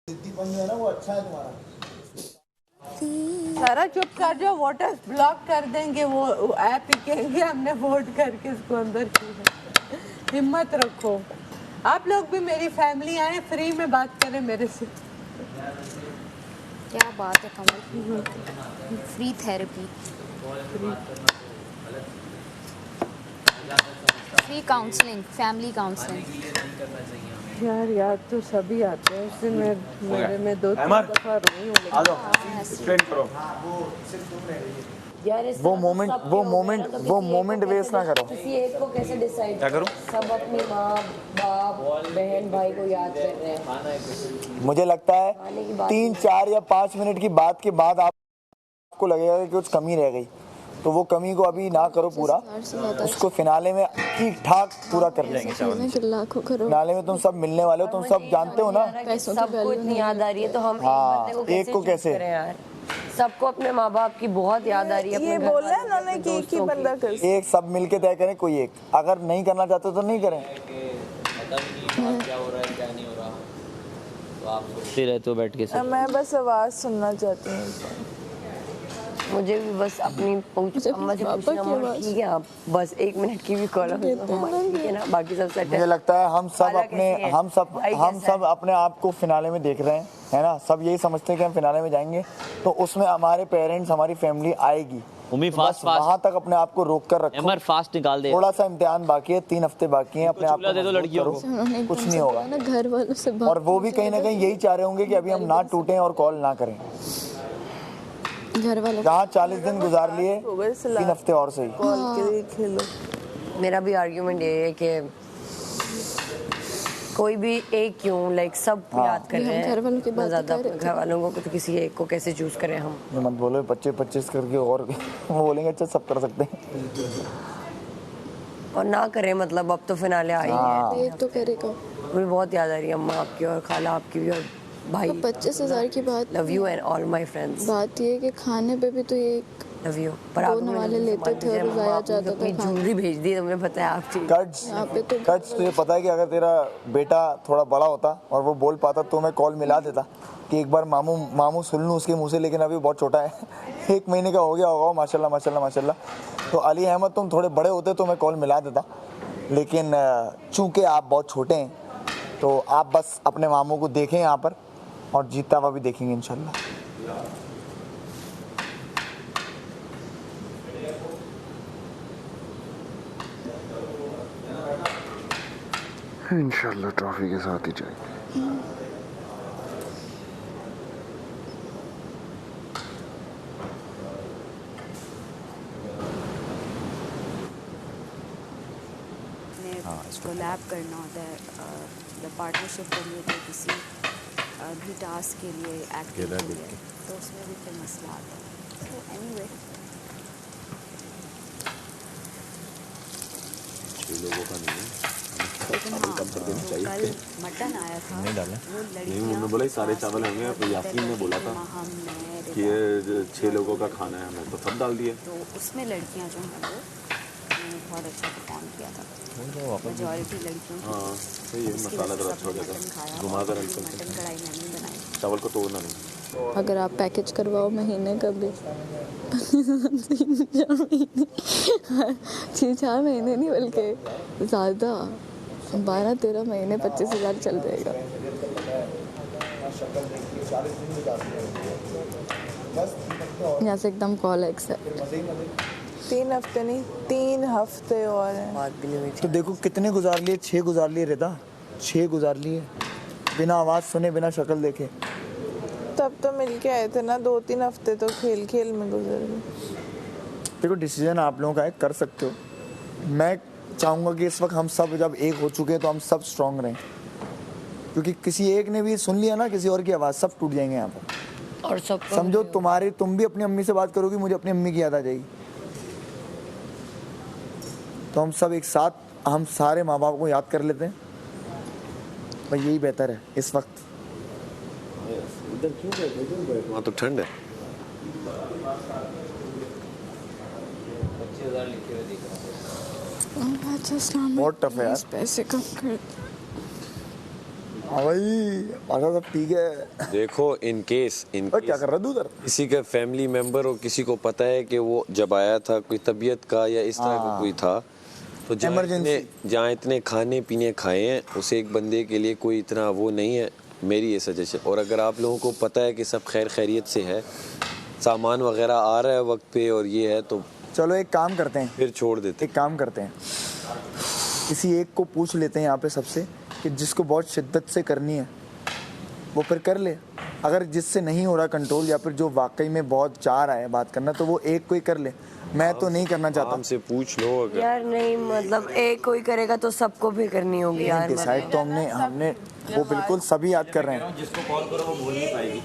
जिद्दीपन जो है ना वो अच्छा है तुम्हारा। सारा चुप कर जाओ, वोटर्स ब्लॉक कर देंगे, वो ऐप ही कहेंगे हमने वोट करके इसको अंदर किया। हिम्मत रखो, आप लोग भी मेरी फैमिली आए, फ्री में बात करें मेरे से। क्या बात है Kamal, free therapy, free counselling, family counselling. यार याद तो सभी आते हैं, उससे मेरे में 2-3 दफा रोई हूँ। वो मोमेंट वेस्ट ना करो। किसी एक को कैसे डिसाइड क्या करूं? सब अपनी माँ बाप बहन भाई को याद कर रहे हैं। मुझे लगता है 3-4 या 5 मिनट की बात के बाद आपको लगेगा कि कुछ कमी रह गई, तो वो कमी को अभी ना करो पूरा, उसको फिनाले में ठीक ठाक पूरा कर लेंगे। फिनाले में तुम सब मिलने वाले हो, तुम सब जानते हो ना। सबको इतनी याद आ रही है तो हम एक को कैसे यार, सबको अपने माँ बाप की बहुत याद आ रही है। ये बोला है उन्होंने कि एक ही बंदा कर, एक सब मिलके तय करें, कोई एक, अगर नहीं करना चाहते तो नहीं करें। क्या हो रहा है क्या नहीं हो रहा, तो आप सोचते रहते हो बैठ के। मैं बस आवाज सुनना चाहती हूँ। मुझे भी बस अपनी अम्मा से पूछना, अम्मा ठीक है आप बस 1 मिनट की भी कॉल ठीक है ना, बाकी सब सेट है। मुझे लगता है हम सब अपने आप को फिनाले में देख रहे हैं, है ना। सब यही समझते हैं कि हम फिनाले में जाएंगे तो उसमें हमारे पेरेंट्स, हमारी फैमिली आएगी। फास्ट वहाँ तक अपने आप को रोक कर रखो। फास्ट निकाल दे। थोड़ा सा इम्तिहान बाकी है, 3 हफ्ते बाकी हैं, अपने आप को दे दो लड़कियों को, कुछ नहीं होगा। घर वालों से और वो भी कहीं ना कहीं यही चाह रहे होंगे कि अभी हम ना टूटें और कॉल ना करें। घर वालों जहाँ 40 दिन गुजार लिए, 3 हफ्ते और सही कॉल के खेलो। मेरा भी आर्ग्यूमेंट ये है कि कोई भी एक क्यों, लाइक सब याद कर रहे हैं, घर वालों की बात ज़्यादा घर वालों को तो किसी एक को कैसे चूज करें हम। ये मत बोलो 25-25 करके, और वो बोलेंगे अच्छा सब कर सकते हैं और ना करें, मतलब अब तो फिनाले आई है, एक तो करेगा। मुझे बहुत याद आ रही है अम्मा आपकी और खाला आपकी भी और भाई। 25,000 की बात, love you and all my friends. बात ये है कि खाने पे भी तो ये लव यू, पर आप वाले लेते थे और जाया जाता था। ज्वेलरी भेज दी तुमने, पता है आपकी कट्स। तुझे पता है कि अगर तेरा बेटा थोड़ा बड़ा होता और वो बोल पाता तो मैं कॉल मिला देता कि एक बार मामू सुन लूँ उसके मुँह से, लेकिन अभी बहुत छोटा है 1 महीने का हो गया होगा, माशाल्लाह माशाल्लाह माशाल्लाह। तो अली अहमद तुम थोड़े बड़े होते तो मैं कॉल मिला देता, लेकिन चूँकि आप बहुत छोटे हैं तो आप बस अपने मामू को देखें यहाँ पर, और जीता हुआ भी देखेंगे इंशाल्लाह। इंशाल्लाह ट्रॉफी के साथ ही जाएंगे। कोलैब करना होता है, पार्टनरशिप करनी होती है किसी भी टास्क के लिए, एक्टिंग के लिए, तो उसमें भी फिर मसला आता है। तो एनीवे 6 लोगों का नहीं है, लेकिन हाँ, कल मटन आया था, वो लड़कियाँ उन्होंने बोला सारे चावल होंगे, तो यासीन ने बोला था कि ये 6 लोगों का खाना है, हमने तो सब डाल दिया। तो उसमें लड़कियाँ जो हैं वो बहुत अच्छा परफॉर्म किया था, मेजॉरिटी लड़कियों की। हाँ सही है, मसाला तो अच्छा हो जाएगा, घुमा कर मटन कढ़ाई मैंने बनाई। चावल को तोड़ना नहीं। अगर आप पैकेज करवाओ महीने का भी 6-4 महीने नहीं बल्कि ज़्यादा, 12-13 महीने 25,000 चल जाएगा। यहाँ से एकदम कॉल एक्सेप्ट। 3 हफ्ते नहीं, 3 हफ्ते और हैं। बात भी नहीं हुई तो देखो कितने गुजार लिए, 6 गुजार लिए रिदा, 6 गुजार लिए बिना आवाज़ सुने, बिना शक्ल देखे। तब तो मिलके आए थे ना, 2-3 हफ्ते तो खेल में गुजर गए। देखो डिसीजन आप लोगों का है, कर सकते हो। मैं चाहूँगा कि इस वक्त हम सब जब एक हो चुके हैं तो हम सब स्ट्रांग रहें, क्योंकि किसी एक ने भी सुन लिया ना किसी और की आवाज़, सब टूट जाएंगे यहाँ पर। और सब समझो तुम भी अपनी अम्मी से बात करोगी, मुझे अपनी अम्मी की याद आ जाएगी। तो हम सब एक साथ, हम सारे माँ बाप को याद कर लेते हैं, भाई यही बेहतर है इस वक्त। इधर क्यों बैठे, वहाँ तो ठंड है। 25,000 लिखे हुए दिख रहा है। बहुत टफ है यार। पैसे कम कर। हाँ भाई माशा सब ठीक है। देखो इन केस और क्या कर रहा तू उधर? किसी का फैमिली मेंबर और किसी को पता है कि वो जब आया था कोई तबीयत का या इस तरह का कोई था, तो जहाँ इतने खाने पीने खाए हैं उसे एक बंदे के लिए कोई इतना वो नहीं है, मेरी ये सजेशन। और अगर आप लोगों को पता है कि सब खैर खैरियत से है, सामान वगैरह आ रहा है वक्त पे और ये है, तो चलो एक काम करते हैं, फिर छोड़ देते। एक काम करते हैं, किसी एक को पूछ लेते हैं यहाँ पे सबसे कि जिसको बहुत शिद्दत से करनी है वो फिर कर ले। अगर जिससे नहीं हो रहा कंट्रोल या फिर जो वाकई में बहुत चाह रहा है बात करना, तो वो एक कोई कर ले। मैं तो नहीं करना चाहता। हमसे पूछ लो अगर यार नहीं, मतलब एक कोई करेगा तो सबको भी करनी होगी यार। डिसाइड तो हमने वो बिल्कुल सभी याद कर रहे हैं। जिसको कॉल करो वो बोल नहीं पाएगी,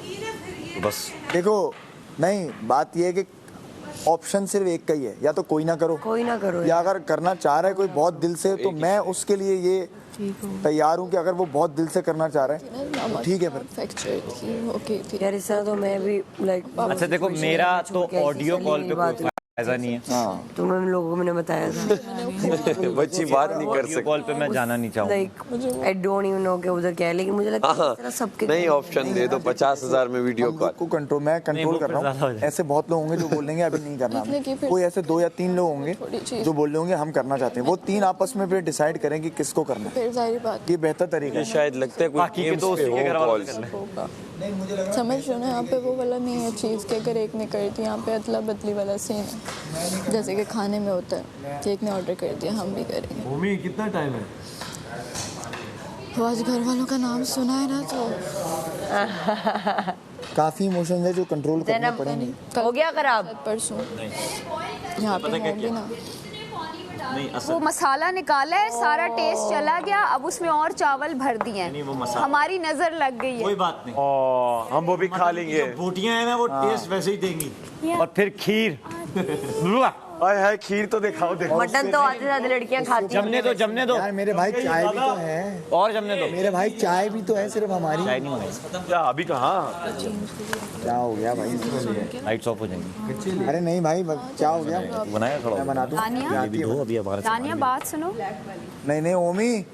तो बस देखो नहीं, बात ये है कि ऑप्शन सिर्फ एक का ही है, या तो कोई ना करो या अगर करना चाह रहा है कोई बहुत दिल से, तो मैं उसके लिए ये तैयार हूँ कि अगर वो बहुत दिल से करना चाह रहा है तो ठीक है फिर। यार इस तरह तो मैं भी लाइक। अच्छा देखो, मेरा तो ऑडियो कॉल पे कोई ऐसा नहीं है। हाँ तुम्हें लोगों को मैंने बताया था बच्ची बात नहीं कर ऑडियो सकती। कॉल पे मैं जाना नहीं चाहूँगा। Like I don't even know कि उधर क्या है, लेकिन मुझे लगता है इस तरह सबके नहीं, ऑप्शन दे दो 50,000 में वीडियो कॉल को कंट्रोल, मैं कंट्रोल कर रहा हूँ। ऐसे बहुत लोग होंगे जो बोलेंगे अभी नहीं करना हमें। कोई ऐसे 2 या 3 लोग होंगे जो बोल रहे होंगे हम करना चाहते हैं। वो 3 आपस में फिर डिसाइड करें कि किसको करना है। फिर जाहिर बात ये बेहतर तरीका है। शायद लगता है कोई बाकी के गेम्स दोस्त पे के घर हो वालों कॉल्स। होगा, समझ रहे हो ना। यहाँ पे वो वाला नहीं है चीज़ कि अगर एक ने कर दी, यहाँ पे अदला बदली वाला सीन है, जैसे कि खाने में होता है कि एक ने ऑर्डर कर दिया हम भी करेंगे। भूमि कितना टाइम है? तो आज घर वालों का नाम सुना है ना, तो काफी इमोशंस है जो कंट्रोल करने पड़ेंगे। हो गया खराब परसों यहाँ पे होंगी ना। वो मसाला निकाला है, सारा टेस्ट चला गया, अब उसमें और चावल भर दिए हैं, हमारी नजर लग गई है। कोई बात नहीं, हम वो भी खा लेंगे। बोटियां हैं ना वो टेस्ट वैसे ही देंगी। और फिर खीर है, खीर तो दिखाओ। मटन तो आधे से ज्यादा लड़कियां खाती हैं। जमने दो यार मेरे भाई चाय भी तो है, और जमने दो। मेरे भाई चाय भी तो है, सिर्फ हमारी चाय नहीं होगी, क्या अभी कहाँ? क्या हो गया भाई? लाइट्स ऑफ हो जाएंगी। अरे नहीं भाई, क्या हो गया? बनाया थोड़ा, मैं बना दूं? अभी हमारे तानिया बात सुनो, नहीं ओमी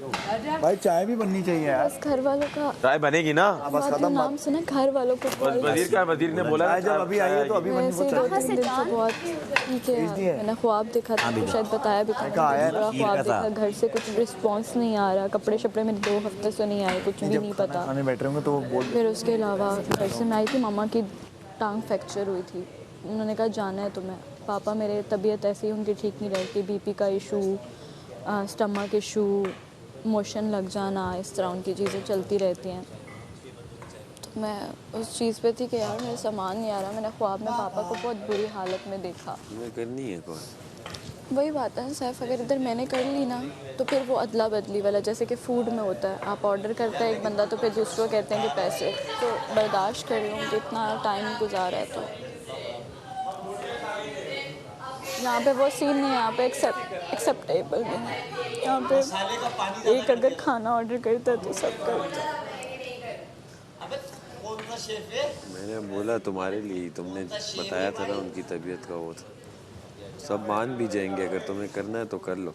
भाई, चाय भी बननी चाहिए यार। बस घर वालों का चाय बनेगी ना? बस खत्म। नाम सुना, घर वालों को वजीर का, वजीर ने बोला जब अभी आई है तो अभी बननी वैसे 2-3 दिन से बहुत ठीक है। मैंने ख्वाब देखा था, शायद बताया भी था, बड़ा ख्वाब देखा, घर से कुछ रिस्पांस नहीं आ रहा, कपड़े शपड़े में 2 हफ्ते से नहीं आए, कुछ भी नहीं पता। खाने बैठ रहे होंगे तो वो बोल। फिर उसके अलावा घर से मैं आई थी, मामा की टांग फ्रैक्चर हुई थी, उन्होंने कहा जाना है तुम्हें। पापा मेरे तबीयत ऐसी उनकी ठीक नहीं रहती, बीपी का इशू, स्टमक इशू, मोशन लग जाना, इस तरह उनकी चीज़ें चलती रहती हैं। तो मैं उस चीज़ पे थी कि यार मेरा सामान नहीं आ रहा। मैंने ख्वाब में पापा को बहुत बुरी हालत में देखा। करनी है कौन? वही बात है सैफ, अगर इधर मैंने कर ली ना तो फिर वो अदला बदली वाला, जैसे कि फूड में होता है, आप ऑर्डर करता है एक बंदा तो फिर दूसरों कहते हैं कि पैसे, तो बर्दाश्त कर लूँ कि इतना टाइम गुजारा है। तो यहाँ पे वो सीन नहीं है, यहाँ पे एक्सेप्टेबल नहीं है। यहाँ पे एक अगर खाना ऑर्डर करता है तो सब करता है। मैंने बोला तुम्हारे लिए, तुमने बताया था ना उनकी तबीयत का वो था। सब मान भी जाएंगे, अगर तुम्हें करना है तो कर लो,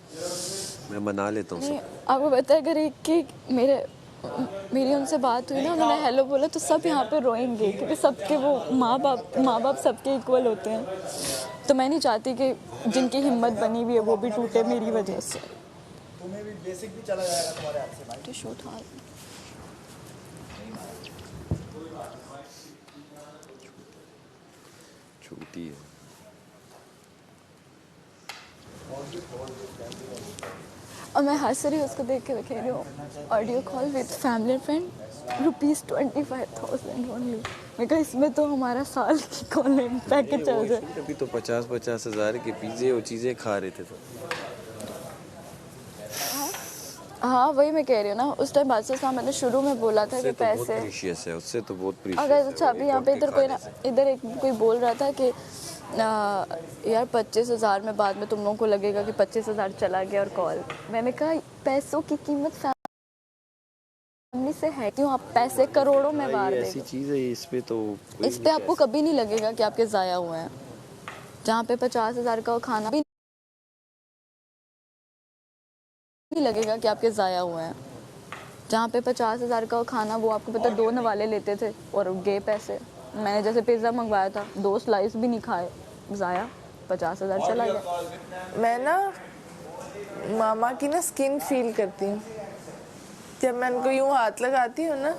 मैं मना लेता हूँ। आपको पता है अगर मेरी उनसे बात हुई ना, उन्होंने हेलो बोला तो सब यहाँ पे रोएंगे, क्योंकि सबके वो माँ बाप सबके इक्वल होते हैं। तो मैं नहीं चाहती कि जिनकी हिम्मत बनी हुई है वो भी टूटे मेरी वजह से। तुम्हें भी बेसिक भी चला जाएगा तुम्हारे हाथ से भाई। टिश्यू उठा छोटी है। और मैं हंस रही उसको देख के कह रही हूँ audio call with family friend ₹25,000 only. मैं कहा इसमें तो हमारा साल की कॉल पैकेज चल जाए। अभी तो 50-50 हज़ार के पिज़्ज़े और चीज़ें खा रहे थे तो। हाँ वही मैं कह रही हूँ ना, उस टाइम बादशाह साहब मैंने शुरू में बोला था कि पैसे है, उससे तो बहुत प्रीशियस अगर अच्छा अभी यहाँ पे इधर एक कोई बोल रहा था कि यार 25,000 में बाद में तुम लोगों को लगेगा कि 25,000 चला गया और कॉल। मैंने कहा पैसों की कीमत फैमिली से है क्यों, आप पैसे करोड़ों में बाहर ऐसी चीज़ है इस पे आपको कभी नहीं लगेगा कि आपके ज़ाया हुए हैं। जहाँ पे 50,000 का खाना भी नहीं लगेगा कि आपके ज़ाया हुए हैं। जहाँ पे 50,000 का खाना वो आपको पता 2 नवाले लेते थे और गए पैसे। मैंने जैसे पिज़्ज़ा मंगवाया था 2 स्लाइस भी नहीं खाए, ज़ाया 50,000 चला गया। मैं ना मामा की ना स्किन फील करती हूँ, जब मैं उनको यूँ हाथ लगाती हूँ ना,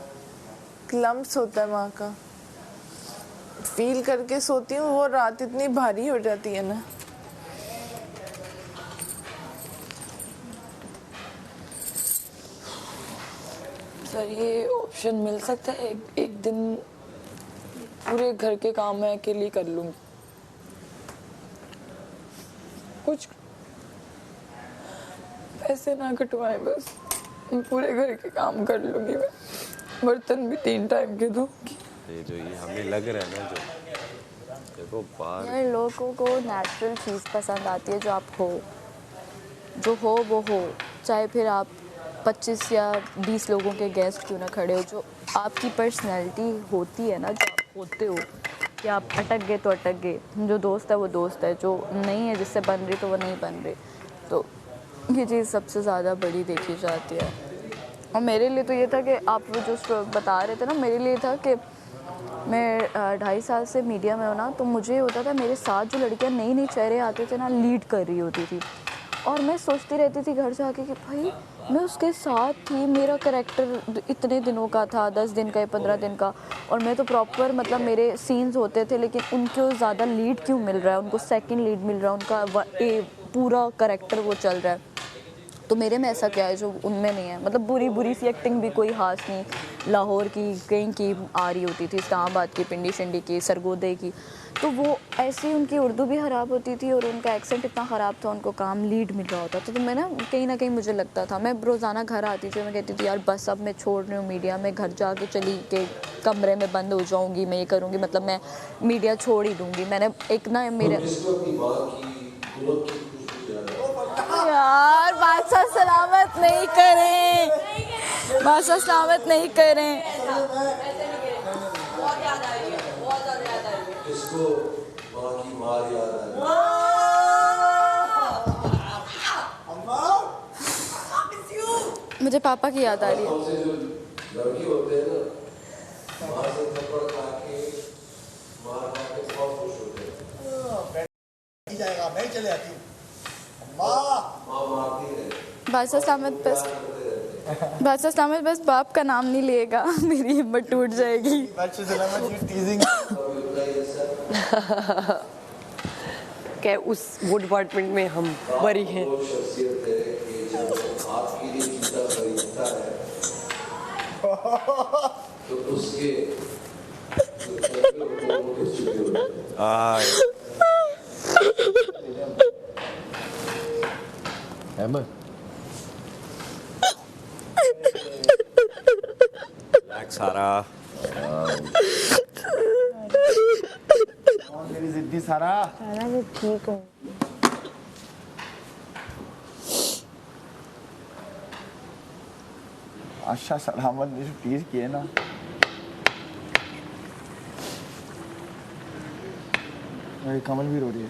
लम्स होता है माँ का, फील करके सोती हूँ, वो रात इतनी भारी हो जाती है ना। सर ये ऑप्शन मिल सकता है, एक दिन पूरे घर के काम मैं अकेली कर लूँगी, कुछ पैसे ना कटवाए, बस पूरे घर के काम कर लूँगी मैं, बर्तन भी 3 टाइम के धोऊंगी। ये जो ये हमें लग रहा है ना, जो देखो बाहर यार लोगों को नेचुरल चीज़ पसंद आती है, जो आप हो, जो हो वो हो, चाहे फिर आप 25 या 20 लोगों के गेस्ट क्यों ना खड़े हो, जो आपकी पर्सनैलिटी होती है ना, जो आप होते हो, कि आप अटक गए तो अटक गए, जो दोस्त है वो दोस्त है, जो नहीं है जिससे बन रही तो वो नहीं बन रही, तो ये चीज़ सबसे ज़्यादा बड़ी देखी जाती है। और मेरे लिए तो ये था कि आप वो जो बता रहे थे ना, मेरे लिए था कि मैं 2.5 साल से मीडिया में हूँ ना, तो मुझे होता था मेरे साथ जो लड़कियाँ नई नई चेहरे आते थे ना, लीड कर रही होती थी, और मैं सोचती रहती थी घर जाके कि भाई मैं उसके साथ थी, मेरा करैक्टर इतने दिनों का था, 10 दिन का या 15 दिन का, और मैं तो प्रॉपर मतलब मेरे सीन्स होते थे, लेकिन उनको ज़्यादा लीड क्यों मिल रहा है, उनको सेकंड लीड मिल रहा है, उनका पूरा करैक्टर वो चल रहा है, तो मेरे में ऐसा क्या है जो उनमें नहीं है। मतलब बुरी सी एक्टिंग भी कोई खास नहीं, लाहौर की कहीं की आ रही होती थी, इस्लामाबाद की, पिंडी शिंडी की, सरगोदे की, तो वो ऐसी उनकी उर्दू भी ख़राब होती थी और उनका एक्सेंट इतना ख़राब था, उनको काम लीड मिल रहा होता था। तो मैं ना कहीं मुझे लगता था, मैं रोज़ाना घर आती थी, मैं कहती थी यार बस अब मैं छोड़ रही हूँ मीडिया, मैं घर जाके चली के कमरे में बंद हो जाऊँगी, मैं ये करूँगी, मतलब मैं मीडिया छोड़ ही दूँगी। मैंने एक ना मेरे यार बादशाह सलामत नहीं करें, बादशाह सलामत नहीं करें। मुझे पापा की याद आ रही है। बादशाह सलामत बस बाप का नाम नहीं लेगा, मेरी हिम्मत टूट जाएगी। क्या वो डिपार्टमेंट में हम बरी हैं। अहमद सारा मेरी जिद्दी सारा मैं ठीक हूँ। अच्छा सलामत ने जो टीज किए ना, मेरी कमल भी रो रही है।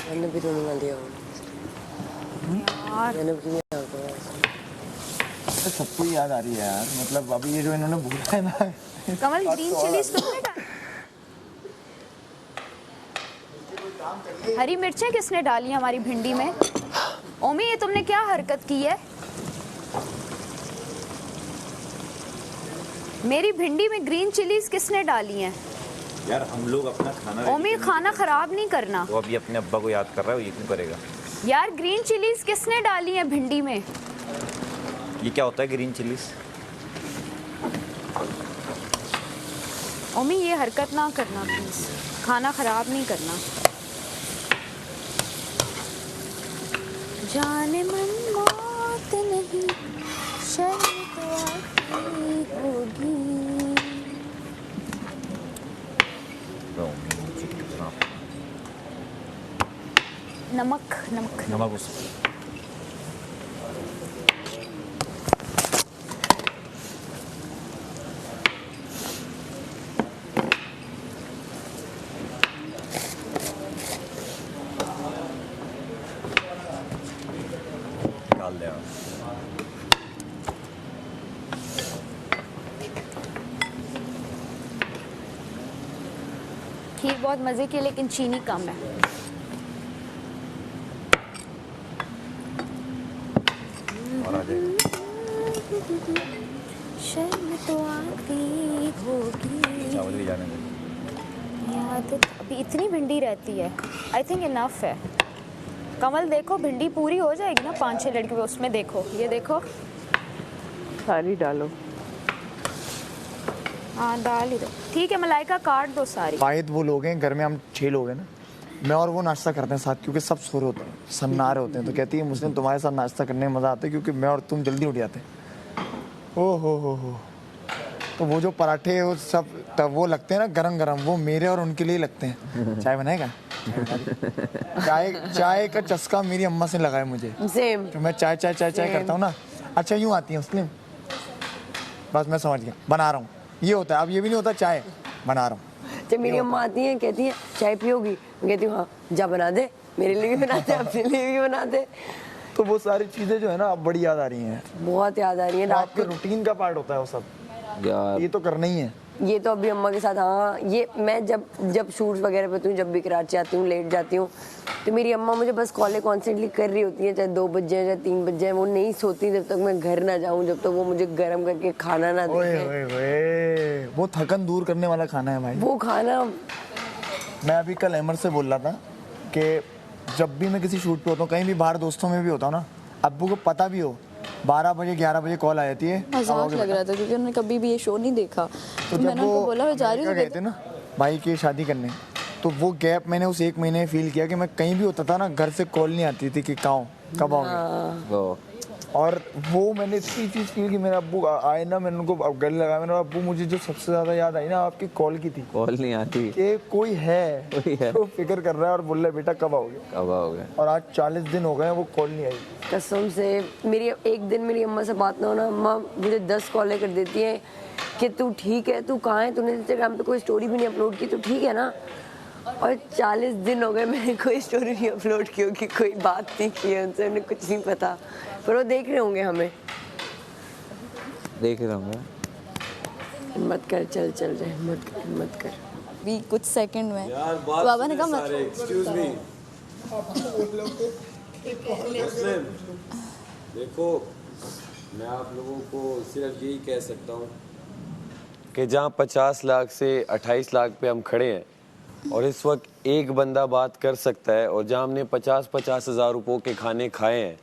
मैंने भी रोने ना दिया, मैंने भी नहीं आता। तो सबको याद आ रही है यार, मतलब अभी ये जो इन्होंने बोला है ना, कमल ग्रीन चिलीज तुमने डाली? हरी मिर्चें किसने डाली हमारी भिंडी में? ओमी ये तुमने क्या हरकत की है? मेरी भिंडी में ग्रीन चिलीज किसने डाली हैं? यार हम लोग अपना खाना, ओमी खाना खराब नहीं करना। वो अभी अपने अब्बा को याद कर रहा है, वो ये क्यों करेगा? यार ग्रीन चिलीज किसने डाली हैं भिंडी में? ये क्या होता है ग्रीन चिलीज? ओमी ये हरकत ना करना प्लीज, खाना खराब नहीं करना। जाने मन मौत नहीं, शर्म तो आती होगी। नमक नमक नमक डाल दे। खीर बहुत मज़े की है लेकिन चीनी कम है। और आ जाएगा। शर्म तो आती होगी, चावल भी जाने दे। याद अभी इतनी भिंडी रहती है, आई थिंक इनफ है। कमल देखो भिंडी पूरी हो जाएगी ना 5-6 लड़कियों, उसमें देखो, ये देखो सारी डालो। हाँ डाल ही दो, ठीक है। मलाइका काट दो सारी। वाहिद वो लोग हैं घर में, हम 6 लोग हैं ना, मैं और वो नाश्ता करते हैं साथ, क्योंकि सब सो रहे होते हैं, सन्नारे होते हैं। तो कहती है मुस्लिम तुम्हारे साथ नाश्ता करने में मज़ा आता है क्योंकि मैं और तुम जल्दी उठ जाते हैं। ओ हो। तो वो जो पराठे वो सब तब वो लगते हैं ना गरम गरम, वो मेरे और उनके लिए लगते हैं। चाय बनाएगा? चाय का चस्का मेरी अम्मा से लगा है मुझे। सेम। तो मैं चाय करता हूँ ना, अच्छा यूँ आती है मुस्लिम, बस मैं समझ गया, बना रहा हूँ। ये होता है, अब ये भी नहीं होता चाय बना रहा हूँ। जब मेरी अम्मा आती हैं कहती हैं चाय पियोगी, मैं कहती हूँ हाँ जा बना दे, मेरे लिए भी बना दे, अपने लिए भी बना दे। तो वो सारी चीज़ें जो है ना अब बड़ी याद आ रही हैं, बहुत याद आ रही है। आपके रूटीन का पार्ट होता है वो सब यार, ये तो करना ही है। ये तो अभी अम्मा के साथ, हाँ ये मैं जब शूट्स वगैरह पे होती हूँ, जब भी कराची आती हूँ, लेट जाती हूँ, तो मेरी अम्मा मुझे बस कॉलेज कॉन्स्टेंटली कर रही होती है, चाहे 2 बज जाए चाहे 3 बज जाए, वो नहीं सोती जब तक मैं घर ना जाऊँ, जब तक वो मुझे गर्म करके खाना ना दे। वो थकन दूर करने वाला खाना है भाई वो खाना। मैं अभी कल अहमद से बोल रहा था कि जब भी मैं किसी शूट पे होता हूँ, कहीं भी बाहर दोस्तों में भी होता हूँ ना, अब्बू को पता भी हो 12 बजे 11 बजे कॉल आ जाती है। मजाक लग रहा था क्योंकि उन्होंने कभी भी ये शो नहीं देखा। तो मैंने उनको बोला मैं जा रही हूँ, गए थे ना भाई की शादी करने, तो वो गैप मैंने उस 1 महीने में फील किया कि मैं कहीं भी होता था ना, घर से कॉल नहीं आती थी कि कब आओगे। और वो मैंने इतनी चीज़ फील की, मेरे अब्बू आए ना, मैंने उनको गले लगाया, मैंने अब्बू मुझे जो सबसे ज़्यादा याद आई ना आपकी कॉल की थी। कॉल नहीं आती कि कोई है तो फिक्र कर रहा है और बोल रहा है बेटा कब आओगे। और आज 40 दिन हो गए वो कॉल नहीं आई। कसम से मेरी एक दिन मेरी अम्मा से बात ना होना, अम्मा मुझे 10 कॉलें कर देती हैं कि तू ठीक है, तू कहाँ है, तूने इंस्टाग्राम पे कोई स्टोरी भी नहीं अपलोड की, तू ठीक है ना। और 40 दिन हो गए मैंने कोई स्टोरी नहीं अपलोड की होगी, कोई बात नहीं की है उनसे, उन्हें कुछ नहीं पता, पर वो देख रहे होंगे हमें। देख रहे होंगे। हिम्मत कर, चल जाए, हिम्मत कर। भी कुछ सेकंड में बाबा ने कहा एक्सक्यूज मी, देखो मैं आप लोगों को सिर्फ यही कह सकता हूँ कि जहाँ 50 लाख से 28 लाख पे हम खड़े हैं और इस वक्त एक बंदा बात कर सकता है, और जहाँ हमने 50-50 हज़ार रुपयों के खाने खाए हैं,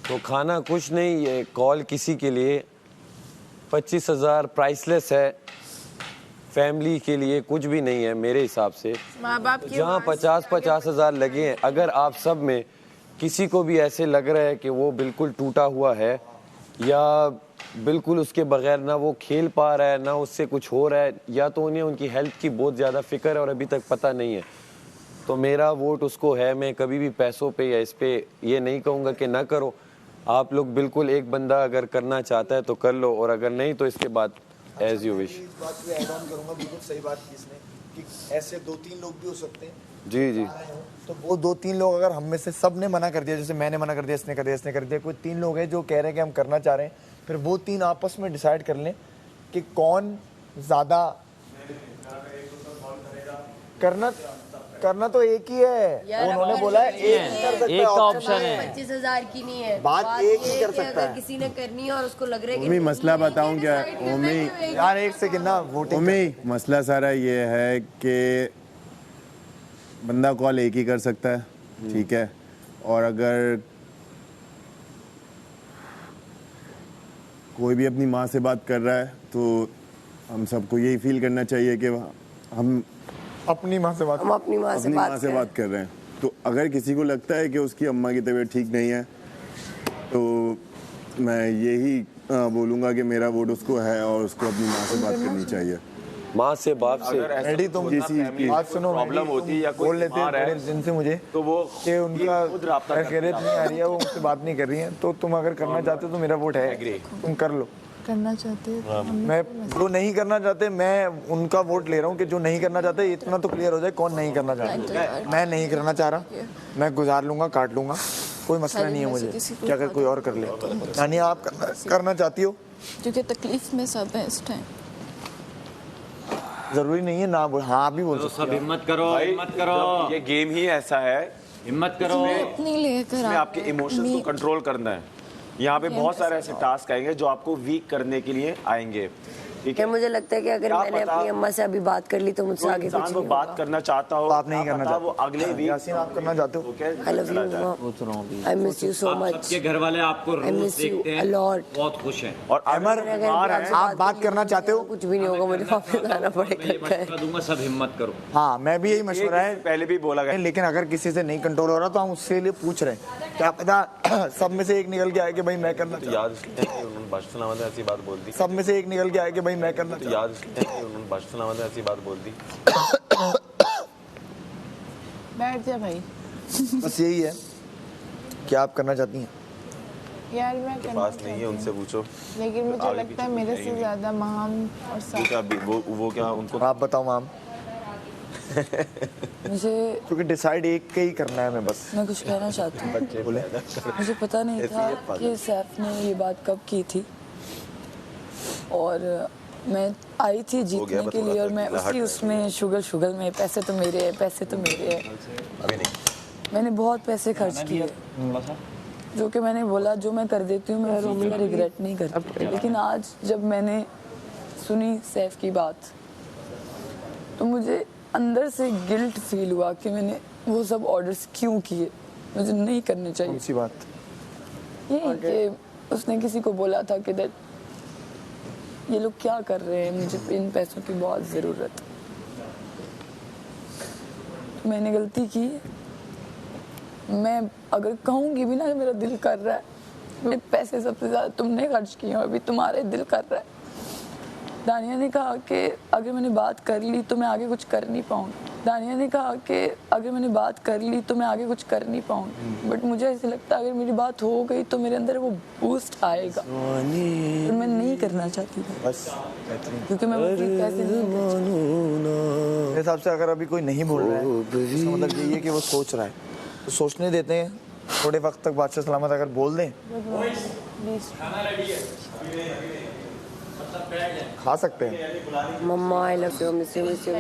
तो खाना कुछ नहीं है, कॉल किसी के लिए 25,000 प्राइसलेस है, फैमिली के लिए कुछ भी नहीं है मेरे हिसाब से। जहाँ 50-50 हज़ार लगे हैं, अगर आप सब में किसी को भी ऐसे लग रहा है कि वो बिल्कुल टूटा हुआ है या बिल्कुल उसके बगैर ना वो खेल पा रहा है ना उससे कुछ हो रहा है, या तो उन्हें उनकी हेल्थ की बहुत ज़्यादा फिक्र है और अभी तक पता नहीं है, तो मेरा वोट उसको है। मैं कभी भी पैसों पे या इस पे ये नहीं कहूँगा कि ना करो। आप लोग बिल्कुल एक बंदा अगर करना चाहता है तो कर लो, और अगर नहीं तो इसके बाद एज यू विश। इस बात पे ऐड ऑन करूंगा, बिल्कुल सही बात की इसने कि ऐसे 2-3 लोग भी हो सकते हैं। जी तो वो 2-3 लोग अगर हम में से सब ने मना कर दिया, जैसे मैंने मना कर दिया, इसने कर दिया, कोई 3 लोग हैं जो कह रहे हैं कि हम करना चाह रहे हैं, फिर वो 3 आपस में डिसाइड कर लें कि कौन ज़्यादा करना तो एक ही है। उन्होंने बोला है एक ही कर सकता है, एक का ऑप्शन है, 25,000 की नहीं है बात एक ही कर सकता है। अगर किसी ने करनी है और उसको लग रहा है उम्मी मसला बताऊं क्या उम्मी यार, एक सेकंड ना, उम्मी मसला सारा ये है कि बंदा कॉल एक ही कर सकता है, ठीक है, और अगर कोई भी अपनी माँ से बात कर रहा है तो हम सबको यही फील करना चाहिए कि हम अपनी माँ से बात कर रहे हैं। तो अगर किसी को लगता है कि उसकी अम्मा की तबीयत ठीक नहीं है तो मैं यही बोलूँगा कि मेरा वोट उसको है और उसको अपनी माँ से बात करनी चाहिए, माँ से बाप से। रेडी तुम बात सुनो, प्रॉब्लम होती है या कोई बोल लेते हैं जिनसे मुझे तो वो कि उनका खैरियत नहीं आ रही है, वो मुझसे बात नहीं कर रही है, तो तुम अगर करना चाहते हो तो मेरा वोट है, तुम कर लो। करना चाहते हैं मैं जो नहीं करना चाहते, मैं उनका वोट ले रहा हूँ कि जो नहीं करना चाहते, इतना तो क्लियर हो जाए कौन नहीं करना चाहता। मैं नहीं करना चाह रहा, मैं गुजार लूंगा, काट लूंगा, कोई मसला नहीं है मुझे कि अगर कोई और कर ले। यानी आप करना चाहती हो? क्योंकि तकलीफ में सब है इस टाइम। जरूरी नहीं है ना बोल, हाँ भी बोल सकते सब हो। हिम्मत करो, हिम्मत करो। ये गेम ही ऐसा है, हिम्मत करो। नहीं लेकर इसमें आपके इमोशंस को कंट्रोल करना है। यहाँ पे बहुत सारे ऐसे टास्क आएंगे जो आपको वीक करने के लिए आएंगे, ठीक है? मुझे लगता है कि अगर मैंने अपनी अम्मा से अभी बात कर ली तो मुझसे आगे कुछ इंसान वो बात करना चाहता हो, आप नहीं करना चाहते, वो अगले वीक यासीन आप करना चाहते हो? आई love you, I miss you so much, सबके घर वाले आपको आई रोज मिस यू देखते अ हैं, लॉट। बहुत खुश हैं। और अमर आप बात करना चाहते हो? कुछ भी नहीं होगा, मुझे वापस आना मैं ये पड़ेगा। मशवरा दूंगा, सब हिम्मत करो। हाँ मैं भी यही मशवरा है, पहले भी बोला गया, लेकिन अगर किसी से नहीं कंट्रोल हो रहा तो हम उससे लिए पूछ रहे हैं, क्या पता सब में से एक निकल के आए कि भाई मैं करना चाहता याद इसलिए है कि उन्होंने बादशाह ने ऐसी बात बोल दी, हूं। सब में से एक निकल के आए कि भाई मैं करना चाहता याद इसलिए है कि उन्होंने बादशाह ने ऐसी बात बोल दी। बैठ जा भाई। हूं। बस यही है कि आप करना चाहती हैं। यार मैं करना पास नहीं है, उनसे पूछो। लेकिन मुझे आगे लगता है पीछे मेरे नहीं। से ज्यादा माम और वो क्या वो क्या उनको आप बताओ मैम, मुझे क्योंकि डिसाइड एक के ही करना है मैं बस। मैं कुछ कहना चाहती हूँ। बोले मुझे पता नहीं था कि सैफ ने ये बात कब की थी, और मैं आई थी जीतने के लिए, और मैं उसमें शुगल में पैसे तो मेरे हैं, पैसे तो मेरे हैं। अभी नहीं। मैंने बहुत पैसे खर्च किए, जो कि मैंने बोला जो मैं कर देती हूँ, मैं उसका रिग्रेट नहीं करती। लेकिन आज जब मैंने सुनी सैफ की बात तो मुझे अंदर से गिल्ट फील हुआ कि मैंने वो सब ऑर्डर्स क्यों किए, मुझे नहीं करने चाहिए। कौन सी बात? यही कि उसने किसी को बोला था कि दैट ये लोग क्या कर रहे हैं, मुझे इन पैसों की बहुत ज़रूरत है। तो मैंने गलती की। मैं अगर कहूँगी भी ना कि मेरा दिल कर रहा है, मेरे पैसे सबसे ज़्यादा तुमने खर्च किए हैं, अभी तुम्हारे दिल कर रहा है। दानिया ने कहा कि अगर मैंने बात कर ली तो मैं आगे कुछ कर नहीं पाऊँगी। दानिया ने कहा कि अगर मैंने बात कर ली तो मैं आगे कुछ कर नहीं पाऊँगी, बट मुझे ऐसे लगता है अगर मेरी बात हो गई तो मेरे अंदर वो बूस्ट आएगा, और मैं नहीं करना चाहती थी बस क्योंकि मैं पैसे नहीं मेरे हिसाब से अगर अभी कोई नहीं बोल रहा है इसका मतलब यही है कि वो सोच रहा है, तो सोचने देते हैं थोड़े वक्त तक। बादशाह सलामत अगर बोल दें खा सकते हैं। मम्मा I love you, miss you, miss you.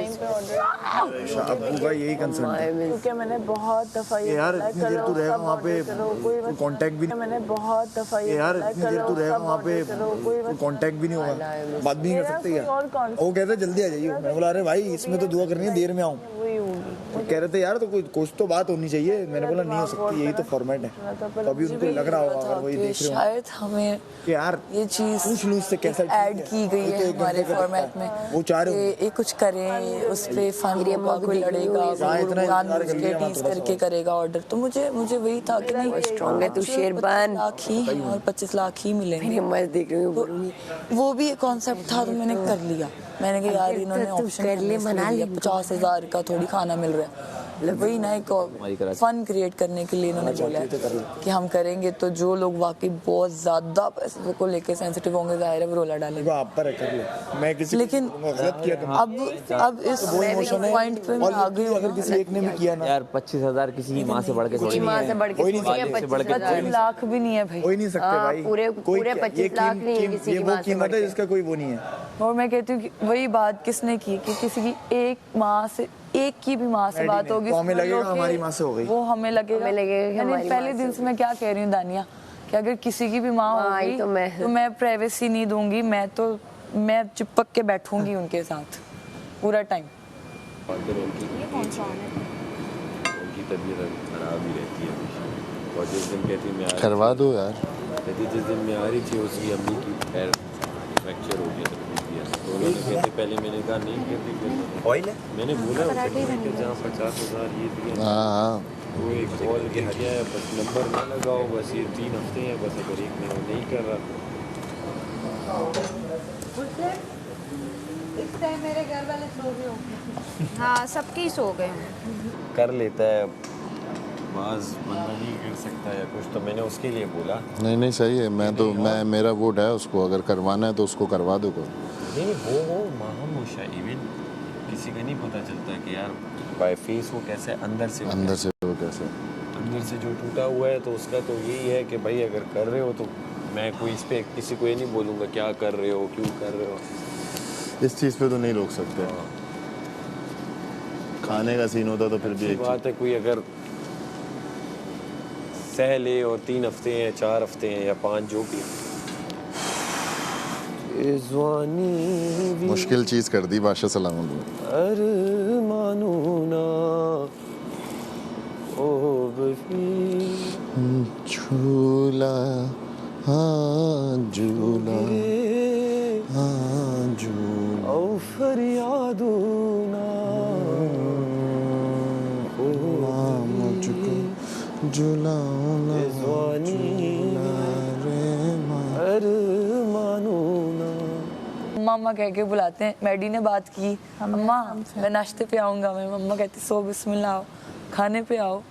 अब्बू का यही कंसर्न है क्योंकि मैंने बहुत दफा ये यार बोला, इतनी देर करो, तू रहेगा सब वहाँ पे, order करो, कोई मत- कांटेक्ट भी मैंने बहुत दफा ये यार बोला, इतनी देर करो, तू रहेगा सब वहाँ पे, order करो, कोई मत- कांटेक्ट भी नहीं होगा, बात भी नहीं कर मेरा सकते कोई क्या? और कौन- वो कहते जल्दी आ जाइए, मैं बोला अरे भाई इसमें तो दुआ करनी है, देर में आऊँ। वही होगी। तो कह रहे थे यार तो कुछ तो बात होनी चाहिए, मैंने बोला नहीं हो सकती, यही तो फॉर्मेट है। तो अभी उनको लग रहा होगा अगर वही देख रहे हो शायद हमें कि यार ये चीज़ पूछ लूँ इससे कैसा ऐड की गई है हमारे फॉर्मेट में, वो चाह रहे हो ये कुछ करें, उस पे फन होगा, कोई लड़ेगा, कोई जानबूझ के टीज करके करेगा ऑर्डर। तो मुझे वही था कि नहीं, स्ट्रॉन्ग है तू शेरबान। 25 लाख ही और 25 लाख ही मिलेंगे। मेरी अम्मा देख रही हूँ, तो वो भी एक कॉन्सेप्ट था, तो मैंने कर लिया। मैंने कहा यार इन्होंने ऑप्शन कर ले, बना ले। 50,000 का थोड़ी खाना मिल रहा है, वही ना एक फन क्रिएट करने के लिए इन्होंने बोला है कि हम करेंगे। तो जो लोग वाकई बहुत ज्यादा पैसे को लेके सेंसिटिव होंगे, जाहिर है वो रोला डालेंगे। आप पर है, कर ले, मैं किसी लेकिन गलत किया तुमने। अब इस पॉइंट पे मैं आ गई हूँ अगर किसी एक ने भी किया ना यार 25,000 किसी की माँ से बढ़ के थोड़ी माँ से बढ़ के 25 लाख भी नहीं है भाई, हो ही नहीं सकते भाई, पूरे 25 लाख नहीं है किसी ये की वो माँ से कीमत बढ़ है के। जिसका कोई वो नहीं है। और मैं कहती हूँ कि वही बात किसने की कि किसी की एक माँ से, एक की भी माँ से बात होगी तो हमें लगेगा समझ लो कि हमारी माँ से हो गई। वो हमें लगेगा कि हमारी पहले माँ दिन से मैं क्या कह रही हूँ दानिया, कि अगर किसी की भी माँ होगी तो मैं प्राइवेसी नहीं दूंगी, मैं चिपक के बैठूंगी उनके साथ पूरा टाइम। उनकी तबीयत खराब ही रहती है, और जिस दिन कहती मैं करवा दो यार, कहती जिस दिन मैं आ रही थी उसकी अम्मी की पैर फ्रैक्चर हो गया था, तो उन्होंने कहते पहले मैंने कहा नहीं कहती, फिर ऑयल है मैंने बोला उनसे कि जहाँ 50,000 ये दिया हाँ वो एक कॉल के हटिया है, बस नंबर ना लगाओ, बस ये 3 हफ्ते हैं, बस अगर एक महीना नहीं कर रहा इस टाइम मेरे घर वाले सो गए होंगे। हाँ सबके ही सो गए हैं। कर लेता है, बाज बंदा नहीं कर सकता या कुछ, तो मैंने उसके लिए बोला नहीं नहीं सही है, मैं मेरा वोट है उसको, अगर करवाना है तो उसको करवा दो। नहीं वो माहमूशा इवन किसी का नहीं पता चलता कि यार बाय फेस वो कैसे अंदर से वो कैसे अंदर से जो टूटा हुआ है, तो उसका तो यही है कि भाई अगर कर रहे हो तो मैं कोई इस पे किसी को ये नहीं बोलूँगा क्या कर रहे हो, क्यों कर रहे हो, इस चीज़ पे तो नहीं रोक सकते। खाने का सीन होता तो फिर भी एक बात है, कोई अगर सह ले और 3 हफ्ते हैं, 4 हफ्ते हैं या 5 जो भी, मुश्किल चीज कर दी बादशाह सलाम मानू ना ओ झूला हाँ झूला हाँ झूला ओ फरियादू ना मुझको झूलाओ ना मम्मा कह के बुलाते हैं। मैडी ने बात की, अम्मा मैं नाश्ते पे आऊँगा। मैं मम्मा कहती सो बिस्मिल्लाह आओ, खाने पे आओ,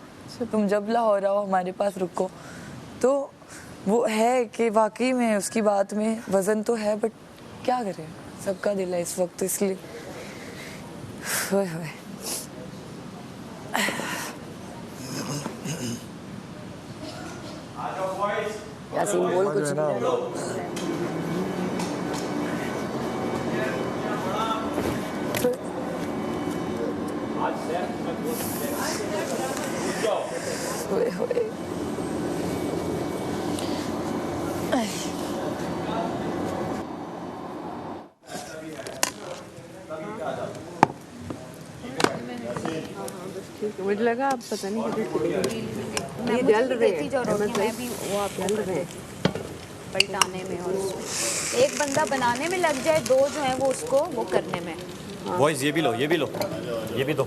तुम जब लाहौर आओ हमारे पास रुको। तो वो है कि वाकई में उसकी बात में वज़न तो है, बट क्या करें, सबका दिल है इस वक्त, तो इसलिए होए होए। यासीन बोल कुछ नहीं। होए होए। मुझे लगा आप पता नहीं कितने ये जल रहे हैं, मैं भी वो आप जल रहे हैं पलटाने में, और उसमें एक बंदा बनाने में लग जाए, 2 जो है वो उसको वो करने में। बॉयज ये भी लो, ये भी लो, ये भी दो।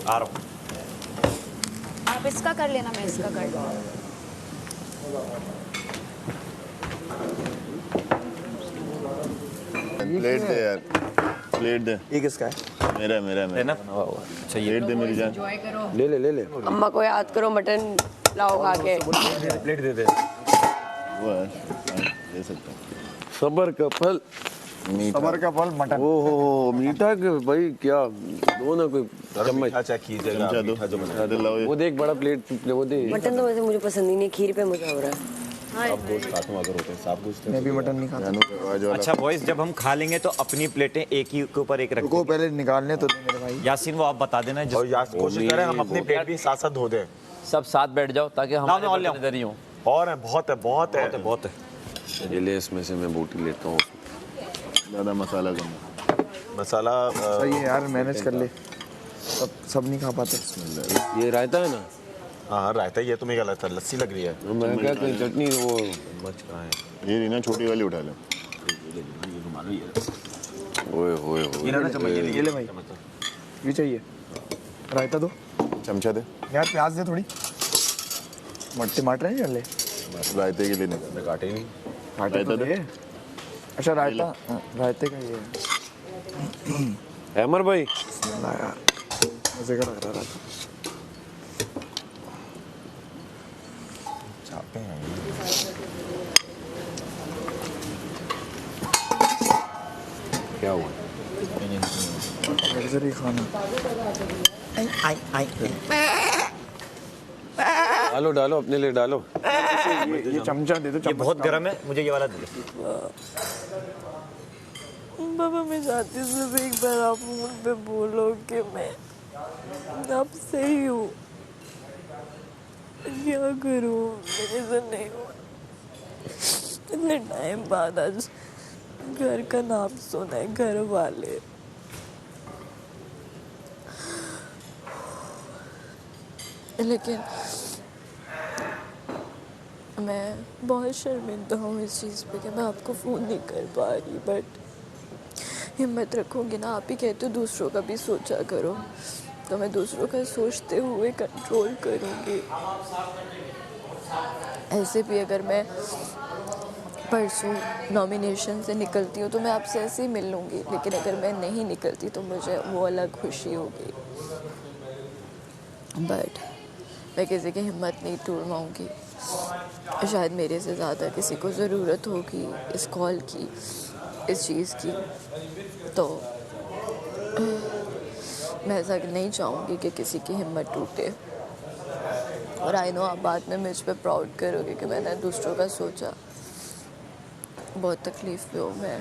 आ रहा हूँ। आप इसका कर लेना, मैं इसका कर लूँगा। प्लेट दे यार, प्लेट दे। ये किसका है? मेरा मेरा मेरा। अच्छा ये प्लेट दे मेरी जान। ले ले ले ले। अम्मा को याद करो, मटन लाओ खा के। प्लेट दे दे। वो है, दे सकता हूँ। सबर का फल, सबर का फल मटन। ओहो मीठा के भाई, क्या दो ना कोई चम्मच चेक कीजिएगा, चमचा दो, मीठा जो बना है। लाओ ये। वो देख बड़ा प्लेट वो दे। मटन तो वैसे मुझे पसंद ही नहीं, खीर पे मजा हो रहा है। आप गोश्त खाते हो अगर होते हैं, साफ गोश्त मैं भी मटन नहीं खाता। अच्छा बॉयज, जब हम खा लेंगे तो अपनी प्लेटें एक ही के ऊपर एक रख को पहले निकालने तो दे मेरे भाई। यासीन वो आप बता देना और यार कोशिश करें हम अपनी प्लेट भी साथ साथ धो दें। सब साथ बैठ जाओ ताकि हमारे और ले आओ। बर्तन इधर ही हों। और है, बहुत है, बहुत है, बहुत है। ये ले, इसमें से मैं बोटी लेता हूँ। ज़्यादा मसाला कम, मसाला सही है यार, मैनेज कर ले। सब नहीं खा पाते। ये रायता है ना? हाँ रायता, ये तुम्हें क्या लगता है? लस्सी लग रही है। मैं क्या कहीं चटनी वो मच कहाँ है? ये रही ना छोटी वाली, उठा लो। ओए होए होए। ये ले भाई, ये चाहिए। रायता दो, चमचा दे यार। प्याज दे थोड़ी, टमाटर नहीं डाले रायते के लिए। नहीं काटे ही नहीं। रायता दे। अच्छा रायता, रायते का ये अमर भाई यार, मजे का लग रहा रायता। चापे हैं क्या हुआ? लग्जरी खाना। डालो डालो, अपने लिए डालो। ये चमचा दे दो। ये बहुत गर्म है, मुझे ये वाला दे दो। बाबा मैं चाहती हूँ सिर्फ एक बार आप मुझ पे बोलो कि मैं अब सही हूँ। क्या करूँ, मेरे से नहीं हुआ। इतने टाइम बाद आज घर का नाम सुना है, घर वाले। लेकिन मैं बहुत शर्मिंदा हूँ इस चीज़ पे कि मैं आपको फ़ोन नहीं कर पा रही, बट हिम्मत रखूँगी ना। आप ही कहते हो दूसरों का भी सोचा करो, तो मैं दूसरों का सोचते हुए कंट्रोल करूँगी। ऐसे भी अगर मैं परसों नॉमिनेशन से निकलती हूँ तो मैं आपसे ऐसे ही मिल लूँगी, लेकिन अगर मैं नहीं निकलती तो मुझे वो अलग खुशी होगी। बट मैं किसी की हिम्मत नहीं तोड़वाऊँगी। शायद मेरे से ज़्यादा किसी को ज़रूरत होगी इस कॉल की, इस चीज़ की, तो मैं ऐसा नहीं चाहूँगी कि किसी की हिम्मत टूटे। और आई नो आप बाद में मुझ पे प्राउड करोगे कि मैंने दूसरों का सोचा। बहुत तकलीफ़ में हूँ मैं।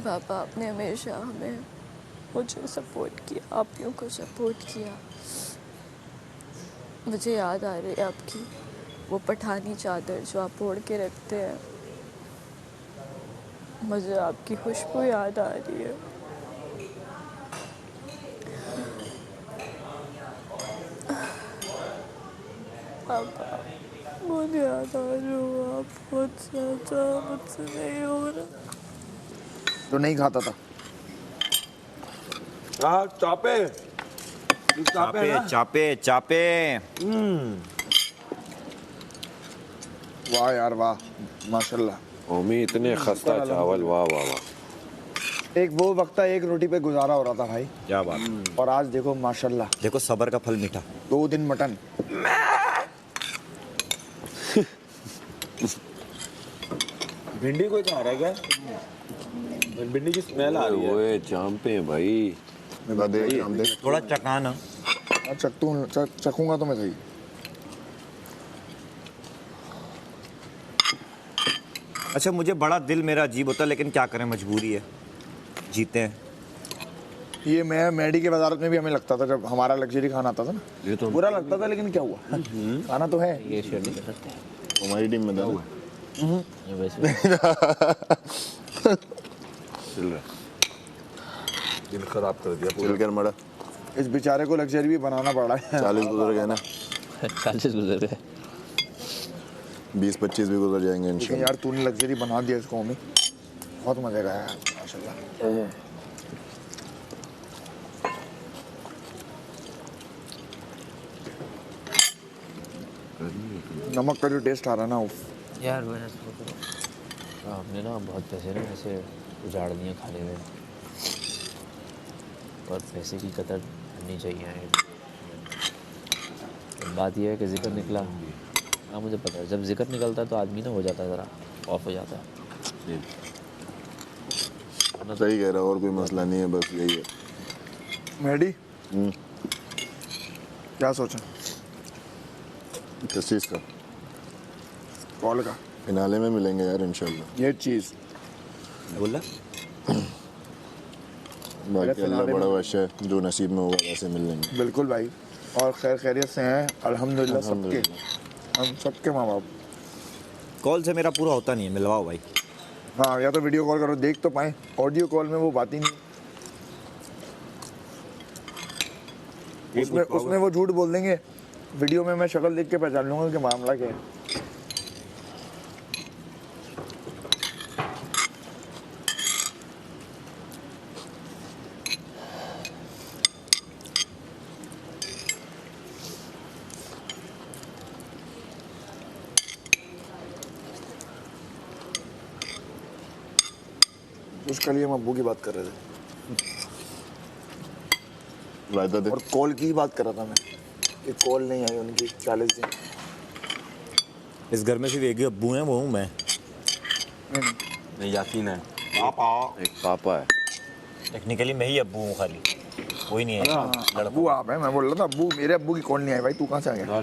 पापा आपने हमेशा हमें मुझे सपोर्ट किया, आप लोगों को सपोर्ट किया। मुझे याद आ रही है आपकी वो पठानी चादर जो आप ओढ़ के रखते हैं, मुझे आपकी खुशबू याद आ रही है। पापा बहुत याद आ रही हो आप, बहुत ज़्यादा, मुझसे नहीं हो रहा। तो नहीं खाता था। चापे चापे चापे चापे। वाह यार वाह, माशाल्लाह। ओमी इतने खस्ता चावल, वाह वाह वाह। एक वो वक्त था, एक रोटी पे गुजारा हो रहा था भाई। क्या बात। और आज देखो माशाल्लाह, देखो सबर का फल मीठा। 2 दिन मटन। भिंडी कोई खा रहा है क्या? भिंडी की स्मेल आ रही है। ओए चांपे भाई, थोड़ा चखाना। चखूंगा तो मैं सही। अच्छा, मुझे बड़ा दिल मेरा अजीब होता है, लेकिन क्या करें, मजबूरी है, जीते हैं। ये मैं मैडी के वजारत में भी हमें लगता था, जब हमारा लग्जरी खाना आता था ना, ये तो बुरा लगता था, लेकिन क्या हुआ, खाना तो है। ये शेयर नहीं कर सकते हमारी टीम में था। ये वैसे दिल खराब कर दिया। चिल कर मड़ा। इस बेचारे को लग्जरी भी बनाना पड़ रहा है। 40 गुजर गए ना, 40 गुजर गए, 20-25 भी गुजर जाएंगे लेकिन इंशाल्लाह। यार तूने लग्जरी बना दिया इसको हमें, बहुत मजा आया यार माशाल्लाह। नमक का जो टेस्ट आ रहा है ना, यार मैंने हमने ना बहुत पैसे ना ऐसे उजाड़ दिए खाने में, और पैसे की कदर करनी चाहिए। बात यह है कि जिक्र निकला, हाँ मुझे पता है, जब जिक्र निकलता है तो आदमी ना हो जाता है, ज़रा ऑफ हो जाता है। सही कह रहा है, और कोई मसला नहीं है, बस यही है। मैडी क्या सोचा किस चीज़ का? कॉल का। फिनाले में मिलेंगे यार इंशाल्लाह। ये चीज़ बोला बाकी अल्लाह बड़ा वश है, जो नसीब में होगा वैसे मिल लेंगे। बिल्कुल भाई, और खैर खैरियत से हैं अल्हम्दुलिल्लाह सबके, हम सबके माँ बाप। कॉल से मेरा पूरा होता नहीं है, मिलवाओ भाई। हाँ, या तो वीडियो कॉल करो, देख तो पाए, ऑडियो कॉल में वो बात ही नहीं। उसमें वो झूठ बोल देंगे, वीडियो में मैं शक्ल देख के पहचान लूंगा कि मामला क्या है। उसके लिए हम अब्बू की बात कर रहे थे, और कॉल की बात कर रहा था मैं, कि कॉल नहीं आई उनकी 40 दिन। इस घर में सिर्फ एक ही अब्बू हैं, वो हूँ मैं। नहीं, यासीन है। पापा, एक पापा है। टेक्निकली मैं ही अब्बू हूँ, खाली कोई नहीं है। अब्बू आप है, मैं बोल रहा था अब्बू, मेरे अब्बू की कॉल नहीं आई भाई, तू कहाँ से आ गया?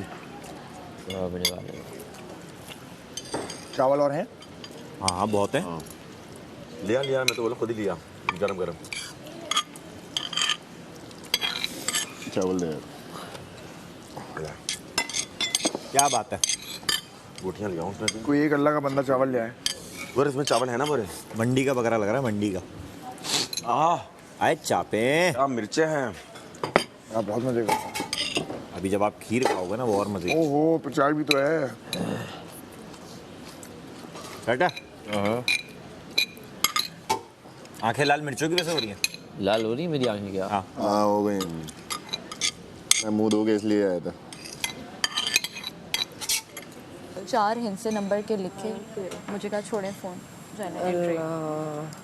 चावल और हैं? हाँ हाँ बहुत है। लिया मैं तो बोला खुद ही लिया, गरम गरम चावल दे। क्या बात है, रोटियाँ लिया उसमें। कोई एक अल्लाह का बंदा चावल ले आए। बोरे इसमें चावल है ना बोरे? मंडी का बकरा लग रहा है, मंडी का। आए चापे, मिर्चें हैं। आप बहुत मजे करते। अभी जब आप खीर खाओगे ना, वो और मजे। ओहो, प्रचार भी तो है। बेटा आंखें लाल मिर्चों की वजह से हो रही हैं? लाल हो रही है मेरी आंखें क्या? हाँ हो गई, मैं मुंह धो के इसलिए आया था। 4 हिंद से नंबर के लिखे, मुझे कहा छोड़ें फ़ोन, जाने।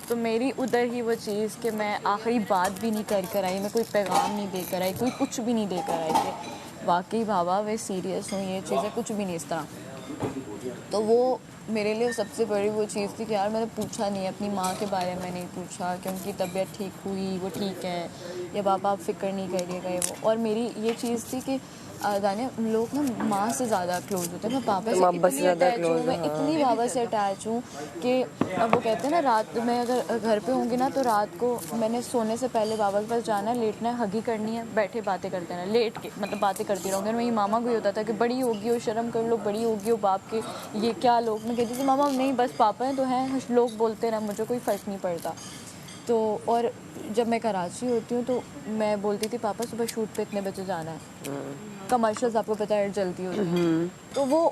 तो मेरी उधर ही वो चीज़ कि मैं आखिरी बात भी नहीं कर आई, मैं कोई पैगाम नहीं देकर आई, कोई कुछ भी नहीं देकर आई कि वाकई बाबा वे सीरियस हूँ, ये चीज़ें कुछ भी नहीं इस तरह। तो वो मेरे लिए सबसे बड़ी वो चीज़ थी कि यार मैंने पूछा नहीं, अपनी माँ के बारे में नहीं पूछा कि उनकी तबीयत ठीक हुई, वो ठीक है, या पापा आप फ़िक्र नहीं करिएगा ये वो। और मेरी ये चीज़ थी कि दानिया लोग ना माँ से ज़्यादा क्लोज होते हैं, मैं पापा से अब्बा से इतनी ज़्यादा अटैच हूँ, close मैं हूँ, इतनी बाबा से अटैच हूँ कि अब वो कहते हैं ना रात में अगर घर पे होंगी ना तो रात को मैंने सोने से पहले बाबा के पास जाना है, लेटना है, हगी करनी है, बैठे बातें करते रहना, लेट के मतलब बातें करती रहूँगी। मेरी मामा को ही होता था कि बड़ी होगी हो, शर्म कर लो, बड़ी होगी हो, बाप के ये क्या लोग। मैं कहती थी मामा नहीं बस पापा हैं तो हैं, लोग बोलते रहे, मुझे कोई फ़र्क नहीं पड़ता। तो और जब मैं कराची होती हूँ तो मैं बोलती थी पापा सुबह शूट पे इतने बजे जाना है, कमर्शियल्स आपको पता है जल्दी होती हैं, तो वो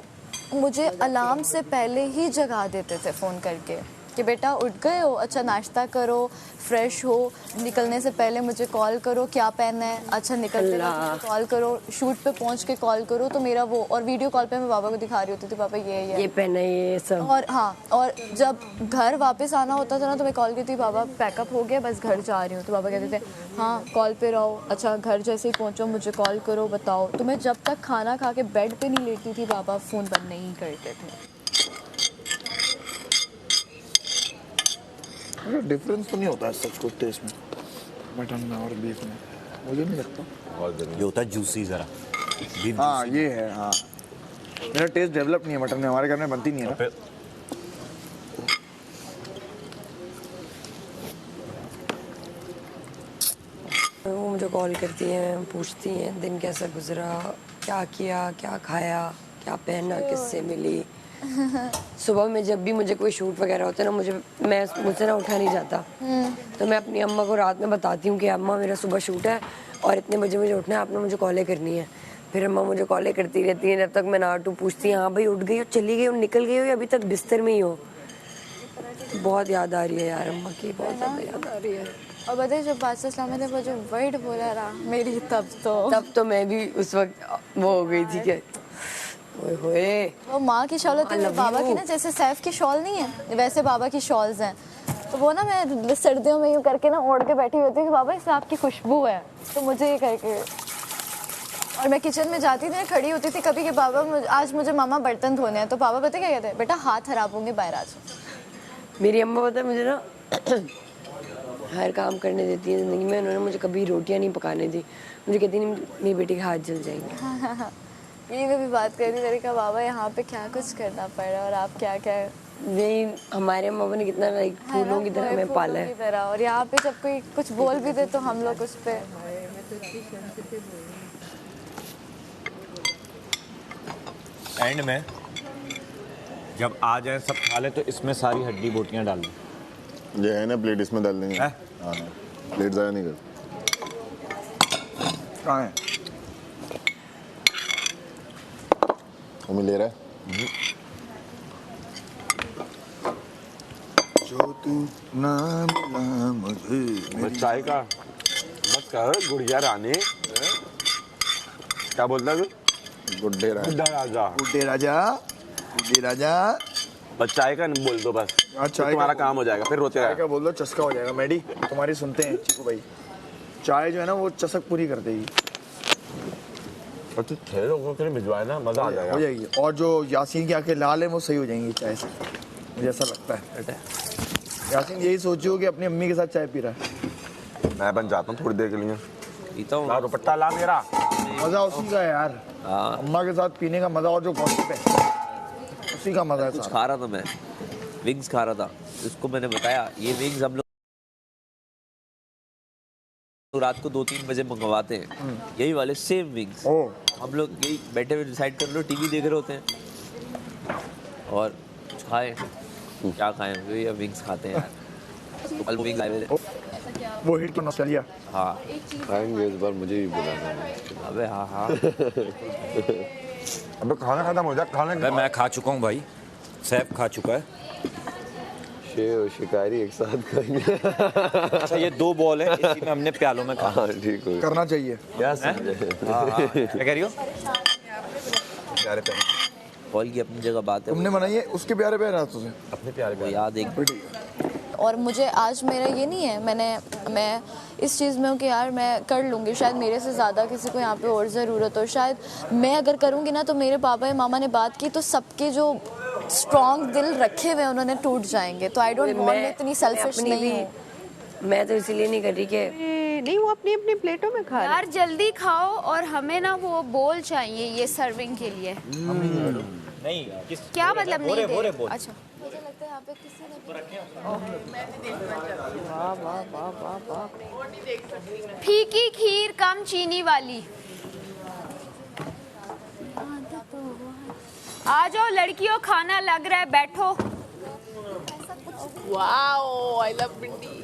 मुझे अलार्म से पहले ही जगा देते थे फ़ोन करके कि बेटा उठ गए हो, अच्छा नाश्ता करो, फ्रेश हो, निकलने से पहले मुझे कॉल करो, क्या पहनना है, अच्छा निकलते वक्त कॉल करो, शूट पे पहुंच के कॉल करो। तो मेरा वो, और वीडियो कॉल पे मैं पापा को दिखा रही होती थी पापा ये पहना ये सब। और हाँ, और जब घर वापस आना होता था ना तो मैं कॉल करती थी पापा पैकअप हो गया बस घर जा रही हूँ, तो पापा कहते थे हाँ कॉल पे रहो, अच्छा घर जैसे ही पहुँचो मुझे कॉल करो बताओ। तो मैं जब तक खाना खा के बेड पे नहीं लेटती थी पापा फ़ोन बंद नहीं करते थे। डिफरेंस तो नहीं होता है सच कुछ टेस्ट में मटन में और बीफ में, मुझे नहीं लगता। ये होता है जूसी ज़रा। हाँ ये है, हाँ मेरा टेस्ट डेवलप नहीं है मटन में, हमारे घर में बनती नहीं है ना। वो मुझे कॉल करती हैं, पूछती हैं दिन कैसा गुजरा, क्या किया, क्या खाया, क्या पहना, किससे मिली। सुबह में जब भी मुझे कोई शूट वगैरह होता है ना, मुझसे ना उठा नहीं जाता, तो मैं अपनी अम्मा को रात में बताती हूँ कि अम्मा मेरा सुबह शूट है और इतने बजे मुझे उठना है, आपने मुझे कॉलें करनी है। फिर अम्मा मुझे कॉलें करती रहती हैं जब तक मैं ना उठूँ, पूछती हैं हाँ भाई उठ गई हो, चली गई हो, निकल गई हो या अभी तक बिस्तर में ही हो। बहुत याद आ रही है यार अम्मा की, बहुत ज़्यादा याद आ रही है। और बताइए जब बादशाह इस्लाम ने वो जो वर्ड बोला रहा मेरी, तब तो मैं भी उस वक्त वो हो गई थी कि वो माँ की शॉल होती है, बाबा की ना जैसे सैफ की शॉल नहीं है वैसे बाबा की शॉल्स हैं, तो वो ना मैं सर्दियों में यूँ करके ना ओढ़ के बैठी होती हूँ कि बाबा इस आपकी खुशबू है, तो मुझे ये करके। और मैं किचन में जाती थी खड़ी होती थी कभी कि बाबा आज मुझे मामा बर्तन धोने हैं, तो पापा पता क्या कहते हैं, बेटा हाथ खराब होंगे बाहर आ जाओ। मेरी अम्मा पता है मुझे ना हर काम करने देती है ज़िंदगी में, उन्होंने मुझे कभी रोटियां नहीं पकाने दी, मुझे कहती नहीं मेरी बेटी के हाथ जल जाएंगे। यही मैं भी बात कर रही थी, कहा बाबा यहाँ पे क्या कुछ करना पड़ा और आप क्या क्या। नहीं हमारे अम्मा ने कितना लाइक फूलों की तरह हमें पाला है, और यहाँ पे जब कोई कुछ बोल भी दे तो हम लोग उस पे। एंड में जब आ जाए सब खा ले तो इसमें सारी हड्डी बोटियां डाल दें। ये है ना प्लेट, इसमें डाल देंगे। हाँ प्लेट ज़ाया नहीं कर। कहाँ है हमें ले रहा है जो तू ना मिला मुझे। चाय का बस कर गुड़िया रानी, क्या बोलता है तू? गुड्डे राजा, गुड्डे राजा बस चाय का बोल दो बस, चाय तुम्हारा काम हो जाएगा, फिर रोते चाय का बोल दो चस्का हो जाएगा। मैडी तुम्हारी सुनते हैं चीकू भाई, चाय जो है ना वो चस्क पूरी कर देगी। और तू 6 लोगों के लिए भिजवाए ना, मजा आ जाएगा, हो जाएगी। और जो यासीन की आंखें लाल है वो सही हो जाएंगी चाय से, मुझे ऐसा लगता है। यासीन यही सोचियो कि अपनी अम्मी के साथ चाय पी रहा है। मैं बन जाता हूँ थोड़ी देर के लिए, पीता हूँ। दुपट्टा ला मेरा, मजा उसी का है यार, अम्मा के साथ पीने का मजा, और जो गॉसिप है उसी का मजा है। कुछ खा रहा था मैं, विंग्स खा रहा था, इसको मैंने बताया ये विंग्स हम लोग रात को 2-3 बजे मंगवाते हैं, यही वाले सेम विंग्स हम लोग यही बैठे हुए डिसाइड कर लो, टीवी देख रहे होते हैं और कुछ खाएं, क्या खाएं, ये विंग्स खाते हैं यार। कल विंग्स आए थे, वो हिट तो नॉस्टैल्जिया। हाँ खाएंगे इस बार, मुझे भी बुलाना। अबे हाँ अबे खाना खत्म हो जाए, खाने मैं खा चुका हूँ भाई, सैफ खा चुका है। शेर और शिकारी एक साथ खाएंगे। अच्छा ये 2 बॉल है, इसी में हमने प्यालों में खा। ठीक हो करना चाहिए। क्या क्या कह रही हो? प्यारे प्यारे बॉल की अपनी जगह बात है, तुमने बनाई है उसके प्यारे प्यारे हाथों से, अपने प्यारे वो याद एक। और मुझे आज मेरा ये नहीं है, मैं इस चीज़ में हूँ कि यार मैं कर लूँगी, शायद मेरे से ज़्यादा किसी को यहाँ पे और ज़रूरत हो, शायद मैं अगर करूँगी ना तो मेरे पापा या मामा ने बात की तो सबके जो स्ट्रॉन्ग दिल रखे हुए उन्होंने टूट जाएंगे, तो आई डोंट वांट, इतनी सेल्फिश नहीं हूँ मैं तो इसीलिए नहीं कर रही कि हैं। नहीं, वो अपनी अपनी प्लेटों में खा रहे यार जल्दी खाओ और हमें ना वो बोल चाहिए ये सर्विंग के लिए। नहीं किस क्या मतलब नहीं दे? बोल। अच्छा मुझे लगता है यहाँ पे किसी ने वाह वाह वाह वाह वाह। फीकी खीर कम चीनी वाली। आ जाओ लड़कियों, खाना लग रहा है, बैठो। वाओ, आई लव भिंडी।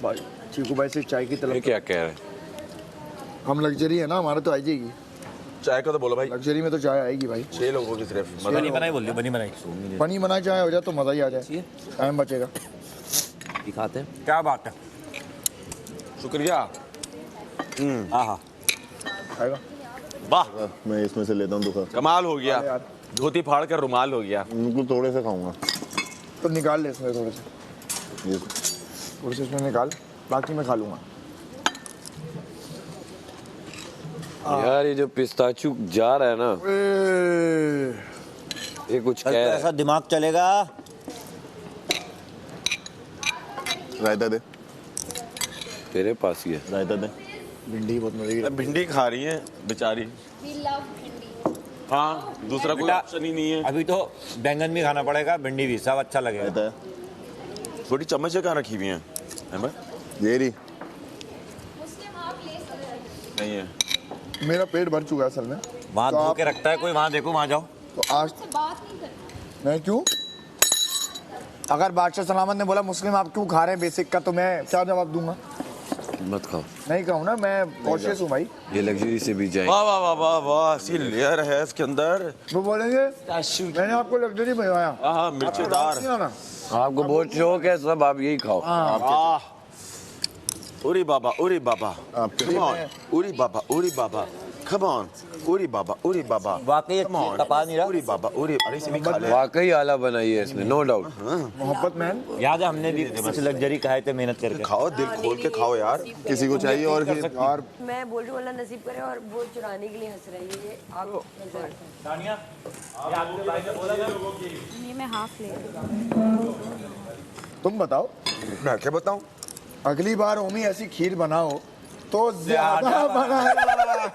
भाई चीकू भाई से चाय की ये तलब। क्या कह रहे हैं? हम लग्जरी है ना, हमारा तो आ जाएगी चाय का तो बोलो भाई, लग्जरी में तो चाय आएगी भाई। 6 लोगों की सिर्फ। बनी बनाई बोल दियो, बनी बनाई। बनी बनाई चाय हो जाए तो मजा ही आ जाए, टाइम बचेगा। दिखाते हैं। क्या बात है, शुक्रिया। हाँ खाएगा? वाह, मैं इसमें से लेता हूँ दुखा। कमाल हो गया, धोती फाड़ कर रुमाल हो गया। बिल्कुल थोड़े से खाऊंगा। तो निकाल ले इसमें थोड़े से, थोड़े से इसमें निकाल, बाकी मैं खा लूंगा। यार ये जो पिस्ताचू जा रहा है ना, ये कुछ कह रहा है। ऐसा दिमाग चलेगा। रायता दे, तेरे पास ही है रायता दे। भिंडी बहुत मजे की। भिंडी खा रही है बेचारी। हाँ, दूसरा कोई ऑप्शन ही नहीं है। अभी तो बैंगन भी खाना पड़ेगा, भिंडी भी, सब अच्छा लगेगा। रायता है। छोटी चम्मच कहाँ रखी हुई हैं? ये रही। नहीं है। मेरा पेट भर चुका है असल में। वहाँ तो धो आप- के रखता है कोई, वहाँ देखो, वहाँ जाओ। तो आज मैं क्यों, अगर बादशाह सलामत ने बोला मुस्लिम आप क्यों खा रहे हैं बेसिक का, तो मैं क्या जवाब दूंगा? मत खाओ, नहीं कहूँ ना, मैं कॉशियस हूँ भाई। ये लग्जरी से भी जाए। वाह वाह वाह वाह वाह, सी लेयर है इसके अंदर। वो बोलेंगे मैंने आपको लग्जरी भिजवाया। हाँ, मिर्चीदार। आपको बहुत शौक है, सब आप यही खाओ। वाह, उरी बाबा, उरी बाबा, come on, Uri Baba, Uri Baba, come on, Uri बाबा, उरी बाबा, वाकई come on, तपा नहीं रहा। उरी बाबा, उरी, अरे इसे भी खा ले। वाकई आला बनाई है इसने, नो डाउट। मोहब्बत मैन। याद है हमने भी कुछ लग्जरी खाए थे मेहनत करके। खाओ, दिल खोल के खाओ यार। किसी को चाहिए और और मैं बोल रही हूँ अल्लाह नसीब करे, और वो चुराने के लिए हंस रही है। ये आप ये मैं हाफ ले रही हूँ। तुम बताओ, मैं क्या बताऊं? अगली बार ओमी ऐसी खीर बनाओ तो ज्यादा बनाना।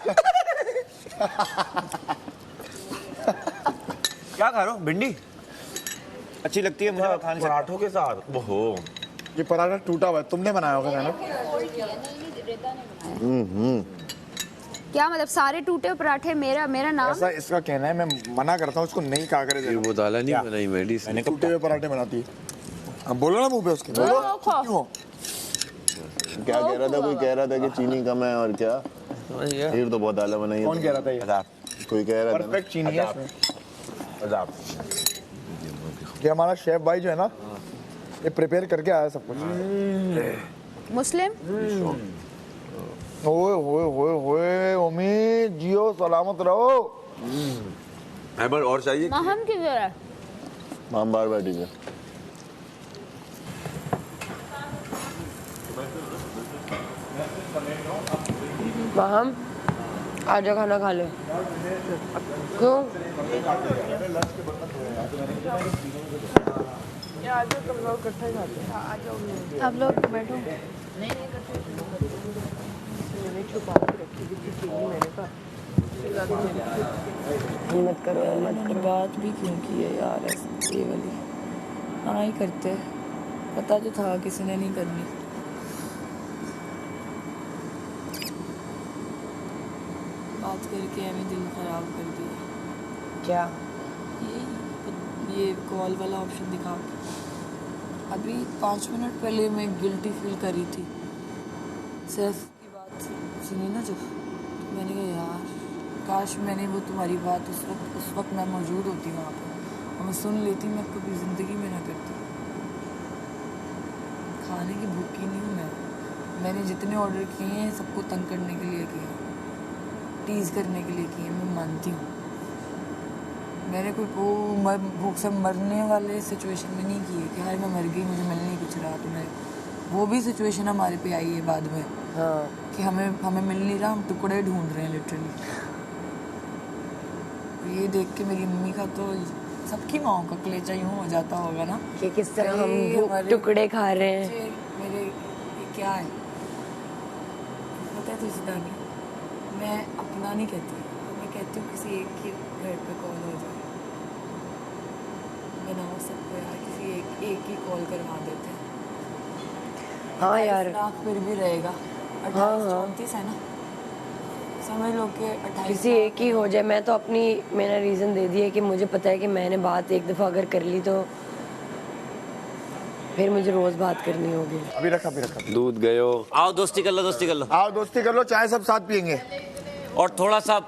क्या खा रहे हो? भिंडी अच्छी लगती है मुझे, मैं खा नहीं सकता। पराठों के साथ। ओहो, ये पराठा टूटा हुआ है, तुमने बनाया होगा ना? क्या मतलब सारे टूटे पराठे मेरा नाम? ऐसा इसका कहना है, मैं मना करता हूँ उसको नहीं खा कर ये वो दाला नहीं बनाई मेडी से। टूटे हुए पराठे बनाती है। अब बोलो ना मुंह पे उसके, बोलो क्यों? क्या कह रहा था? कोई कह रहा था कि चीनी कम है और क्या? खीर तो बहुत आला बनाई है। कौन कह रहा था ये? कोई कह रहा था ना। परफेक्ट चीनी है इसमें। ये हमारा शेफ भाई जो है ना, ये प्रिपेयर करके आया सब कुछ। मुस्लिम ओए होए होए होए, उम्मीद जियो सलामत रहो। हैबर और चाहिए? महम किधर है? हम बाहर बैठी है। हम आजा खाना खा ले। क्यों? आप लोग बैठो। मत करो यार, मत करो। बात भी क्यों की है यार ऐसे, ये वाली हाँ ही करते, पता तो था किसी ने नहीं करनी। बात करके हमें दिल खराब कर दिया। क्या? ये कॉल वाला ऑप्शन दिखा के अभी 5 मिनट पहले मैं गिल्टी फील कर रही थी। सिर्फ की बात सुनी ना जब, तो मैंने कहा यार काश मैंने वो तुम्हारी बात उस वक्त मैं मौजूद होती वहाँ पर और मैं सुन लेती, मैं कभी ज़िंदगी में ना करती। खाने की भूखी नहीं हूँ मैं। मैंने जितने ऑर्डर किए हैं सबको तंग करने के लिए किए, टीज़ करने के लिए किए, मैं मानती हूँ। मैंने कोई वो भूख से मरने वाले सिचुएशन में नहीं किए कि हाय मैं मर गई मुझे मिल नहीं कुछ रहा। तो मैं वो भी सिचुएशन हमारे पे आई है बाद में, हाँ। कि हमें मिल नहीं रहा, हम टुकड़े ढूंढ रहे हैं लिटरली। ये देख के मेरी मम्मी का तो सबकी माओ का कलेजा यूँ हो जाता होगा ना कि किस तरह हम टुकड़े खा रहे हैं। मेरे क्या है पता है तुझे दानी, मैं अपना नहीं कहती, मैं कहती हूँ किसी एक के घर पे कॉल हो जाए, बनाओ सबको यार, किसी एक ही कॉल करवा देते हैं। हाँ यार, 28 लाख फिर भी रहेगा, 28-34 है ना, समझ लो कि 28 किसी एक ही हो जाए। मैं तो अपनी, मैंने रीज़न दे दिया कि मुझे पता है कि मैंने बात एक दफ़ा अगर कर ली तो फिर मुझे रोज़ बात करनी होगी। अभी रखा दूध गयो। आओ दोस्ती कर लो, दोस्ती कर लो। आओ दोस्ती कर लो, चाय सब साथ पियेंगे और थोड़ा सा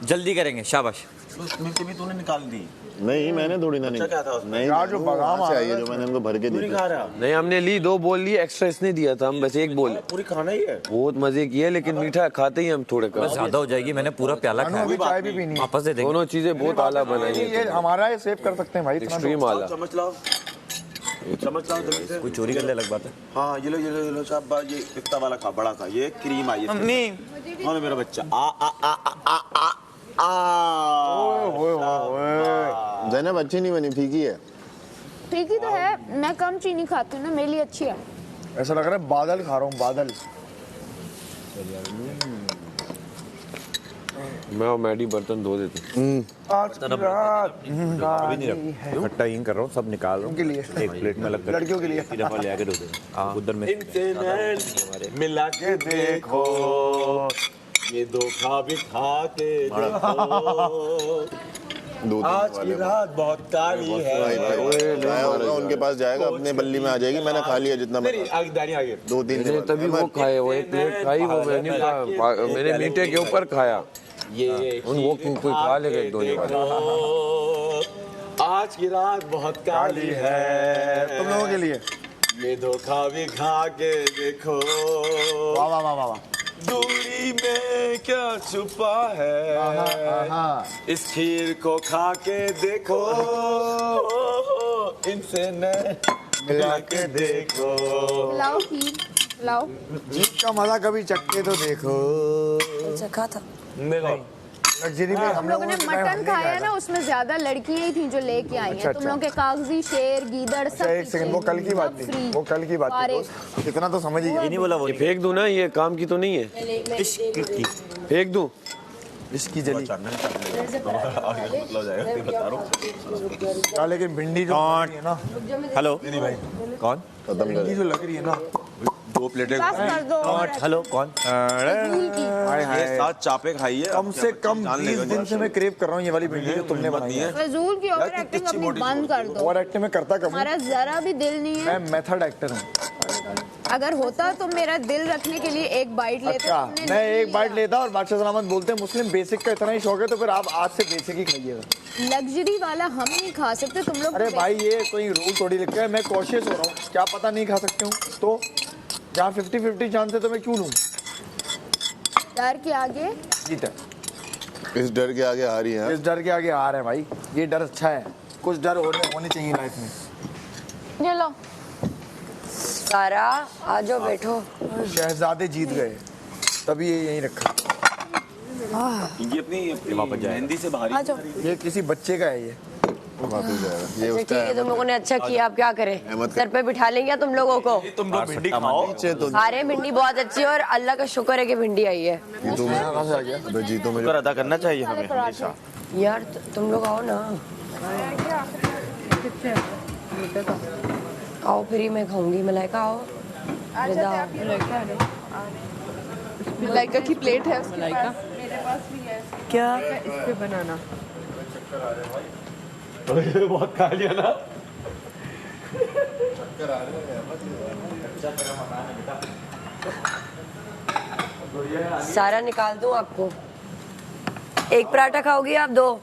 जल्दी करेंगे। शाबाश। मिर्ची भी तूने निकाल दी। नहीं, मैंने थोड़ी ना क्या था उसमें? नहीं यार जो बादाम आ चाहिए जो मैंने उनको भर के दी। नहीं, हमने ली 2 बोल लिए, एक्स्ट्रा इसने दिया था, हम बस 1 बोल। पूरी खाना ही है। बहुत मजे किए, लेकिन मीठा खाते ही हम थोड़े कम। ज्यादा हो जाएगी, मैंने पूरा प्याला खाया। अभी चाय भी पीनी है। वापस दे देंगे। दोनों चीजें बहुत आला बनाई ये है, हमारा है, सेव कर सकते हैं भाई, एक्सट्रीम आला। चम्मच लाओ जल्दी से। कोई चोरी कर ले अलग बात है। हाँ ये लो साहब, ये इतना वाला खा, बड़ा सा, ये क्रीम आई है। हाँ मेरा बच्चा। ज़ैनब अच्छी नहीं बनी, फीकी है। ठीक ही तो है, मैं कम चीनी खाती हूँ ना, मेरे लिए अच्छी है। ऐसा लग रहा है बादल खा रहा हूँ, बादल। मैं और मैडी बर्तन धो देते। आज की रात अभी नहीं रख, खट्टा इन कर रहा हूँ, सब निकाल रहा हूँ उनके लिए, एक प्लेट में अलग कर। लड़कियों के लिए। दफा ले आके धो देंगे उधर में। मिला के देखो, ये धोखा भी खा के देखो, आज की रात बहुत काली है। उनके पास जाएगा, अपने बल्ली में आ जाएगी। मैंने खा लिया जितना, 2-3 दिन तभी वो खाए, वो 1 प्लेट खाई, वो मैंने मीठे के ऊपर खाया। वो कोई खा लेगा 1-2 दिन। आज की रात बहुत काली है, तुम लोगों के लिए। ये धोखा भी खा के देखो, वाह वाह वाह वाह। दूरी में क्या छुपा है, इस खीर को खा के देखो, इनसे मिला के देखो। लाओ खीर, लाओ। जीत का मजा कभी चक्के तो देखो। चखा था लग्जरी में हम लोगों ने मटन खाया ना, उसमें ज्यादा लड़कियां ही थी जो लेके आई हैं। तुम लोग के कागजी, शेर, गीदड़ सब। एक सेकंड, वो कल की बात थी, वो कल की बात थी दोस्त। इतना तो समझ ही गया। नहीं बोला वो। ये फेंक दूं ना, ये काम की तो नहीं है। फेंक दूं इसकी जली। लेकिन भिंडी जो है ना, हेलो नहीं भाई, कौन? भिंडी जो लग रही है ना, 2 प्लेटें। हेलो कौन? ये 7 चापे खाई है। कम से कम 20 दिन से मैं क्रेव कर रहा हूँ ये वाली भिंडी जो तुमने बनाई है। फजूल की ओवर एक्टिंग अपनी बंद कर दो। ओवर एक्टिंग में करता कब हूँ? हमारा जरा भी दिल नहीं है। मैं मेथड एक्टर हूँ। अगर होता तो मेरा दिल रखने के लिए एक बाइट लेते। अच्छा, मैं एक बाइट लेता और बादशाह सलामत बोलते हैं मुस्लिम बेसिक का इतना ही शौक है तो फिर आप आज से बेसिक ही खाइएगा। लग्जरी वाला हम नहीं खा सकते, तुम लोग। अरे भाई ये कोई रूल थोड़ी लिखा है, मैं कॉशियस हो रहा हूँ, क्या पता नहीं खा सकते हूँ, तो जहाँ 50-50 चांस है तो मैं क्यों लूँ? डर के आगे जीत है। इस डर के आगे हारी है। इस डर के आगे हार है भाई, ये डर अच्छा है, कुछ डर होने चाहिए लाइफ में। ये लो सारा आ जाओ, बैठो। शहजादे जीत गए, तभी ये यहीं रखा। ये अपनी मेहंदी से बाहर। ये किसी बच्चे का है ये। ये ठीक है, तुम लोगों ने अच्छा किया, अब क्या करें, सर पे बिठा लेंगे तुम लोगों को। तुम लोग भिंडी खाओ। अरे भिंडी बहुत अच्छी है और अल्लाह का शुक्र है कि भिंडी आई है। जी तो मुझे अदा करना चाहिए हमें हमेशा। यार तुम लोग आओ ना, आओ, फ्री में खाऊंगी। मलाइका आओ, रिदा आओ। मलाइका की प्लेट है उसके पास। मेरे पास भी है। क्या इस पे बनाना। बहुत खा लिया ना। सारा निकाल दूं आपको? एक पराठा खाओगी आप? 2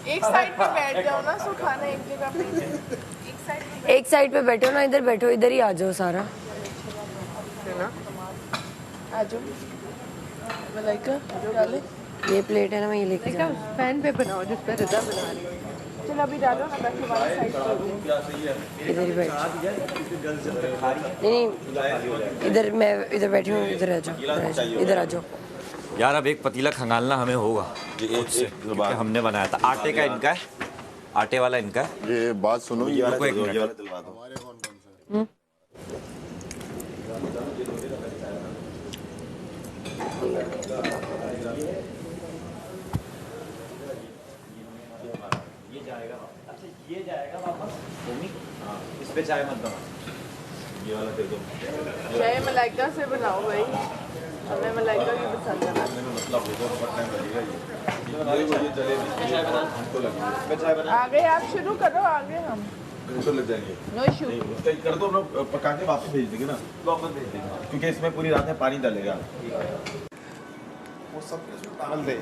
एक साइड पे बैठ जाओ ना, सो खाना एक जगह पे। एक साइड पे बैठो ना, इधर बैठो, इधर ही आ जाओ सारा। आ जाओ मलाइका, डाले। ये प्लेट है ना, मैं ये लेके जाऊँ। पैन पे बनाओ जिस पे रिदा बना रही है। चलो अभी डालो ना, बाकी वाली साइड पे। इधर ही बैठ। नहीं, इधर मैं इधर बैठी हूँ, इधर आ जाओ, इधर आ जाओ। यार अब एक पतीला खंगालना हमें होगा खुद से, क्योंकि हमने बनाया था। आटे का इनका है, आटे वाला इनका है। ये बात सुनो, ये रुको एक मिनट। ये जाएगा अच्छा ये जाएगा वापस भूमि इस पे चाय मत बना ये वाला दे दो चाय मलाइका से बनाओ भाई हमें मलाइका की पसंद है मतलब होगा बहुत टाइम लगेगा ये बजे चलेगी चाय बना हमको लगेगा चाय बना आगे आप शुरू करो आगे हम तो लग जाएंगे नो इशू कर दो हम लोग पका के वापस भेज देंगे ना वापस भेज देंगे क्योंकि इसमें पूरी रात में पानी डालेगा वो सबके उसमें पागल थे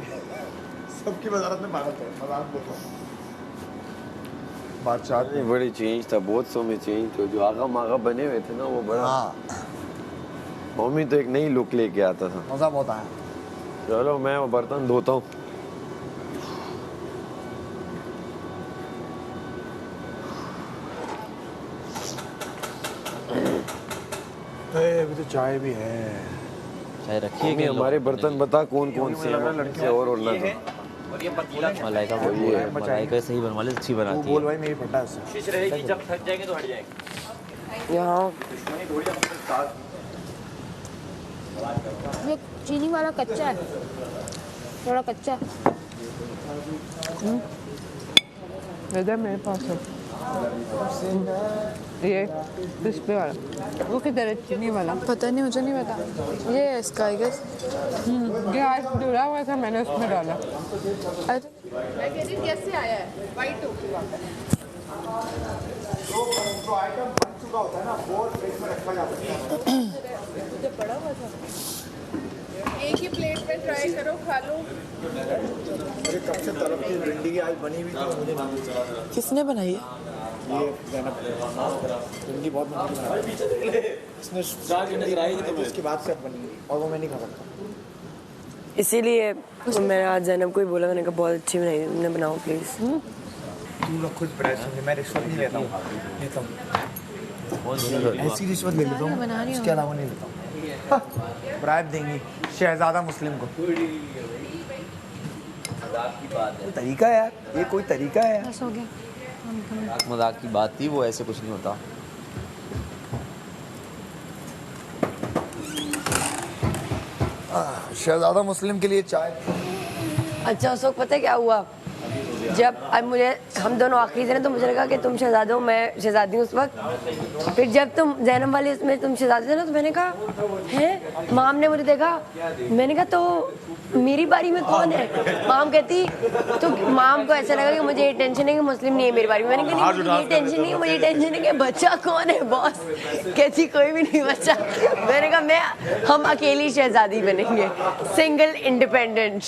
सबकी वजारत में पागल थे मजाक बोल रहा हूँ बादशाह बड़ी चेंज था बहुत सौ में चेंज था जो आगा मागा बने हुए थे ना वो बड़ा मम्मी तो एक नई लुक लेके आता था मजा बहुत आया चलो मैं वो बर्तन धोता हूँ अभी तो चाय भी है चाय रखिए मम्मी हमारे बर्तन बता कौन कौन से हैं लड़के और ना था मलाइका को ये मलाइका सही बनवा ले अच्छी बनाती है बोल भाई मेरी फटा है कोशिश रहेगी जब थक जाएंगे तो हट जाएंगे यहाँ ये चीनी वाला कच्चा है थोड़ा कच्चा इधर मेरे पास है ये क्रिस्पी वाला वो किधर है चीनी वाला पता नहीं मुझे नहीं पता ये है इसका आई गेस ये आज जुड़ा हुआ था मैंने उसमें डाला पैकेजिंग कैसे आया है वाइट होके वापस जो आइटम बन चुका होता है ना वो फ्रिज में रखा जाता है बड़ा हुआ था एक ही प्लेट में ट्राई करो खा लो मुझे कब से तरफ की भिंडी की आज बनी हुई थी मुझे ना किसने बनाई है ये भिंडी बहुत मीठी बनाई इसने इसके बाद से बनी और वो मैं नहीं खा सकता इसीलिए मैंने आज जैनब को ही बोला मैंने कहा बहुत अच्छी बनाई तुमने बनाओ प्लीज तू लोग खुद प्राइस मैं रिश्वत नहीं लेता हूँ ऐसी रिश्वत ले लेता हूँ इसके अलावा नहीं लेता हूँ ब्राइब देंगी शहजादा मुस्लिम को कोई तरीका है यार ये कोई तरीका है यार हो गया मजाक की बात थी वो ऐसे कुछ नहीं होता शहजादा मुस्लिम के लिए चाय अच्छा उस वक्त पता है क्या हुआ जब अब मुझे हम दोनों आखिरी थे ना तो मुझे लगा कि तुम शहजादा हो मैं शहजादी हूँ उस वक्त फिर जब तुम जैनब वाले इसमें तुम शहजादे थे ना तो मैंने कहा हैं माम ने मुझे देखा मैंने कहा तो मेरी बारी में कौन है माम कहती तो माम को ऐसा लगा कि मुझे ये टेंशन है कि मुस्लिम नहीं है मेरी बारी में मैंने कहा नहीं ये टेंशन नहीं है मुझे टेंशन है कि बच्चा कौन है बॉस कहती कोई भी नहीं बच्चा मैंने कहा हम अकेली शहजादी बनेंगे सिंगल इंडिपेंडेंट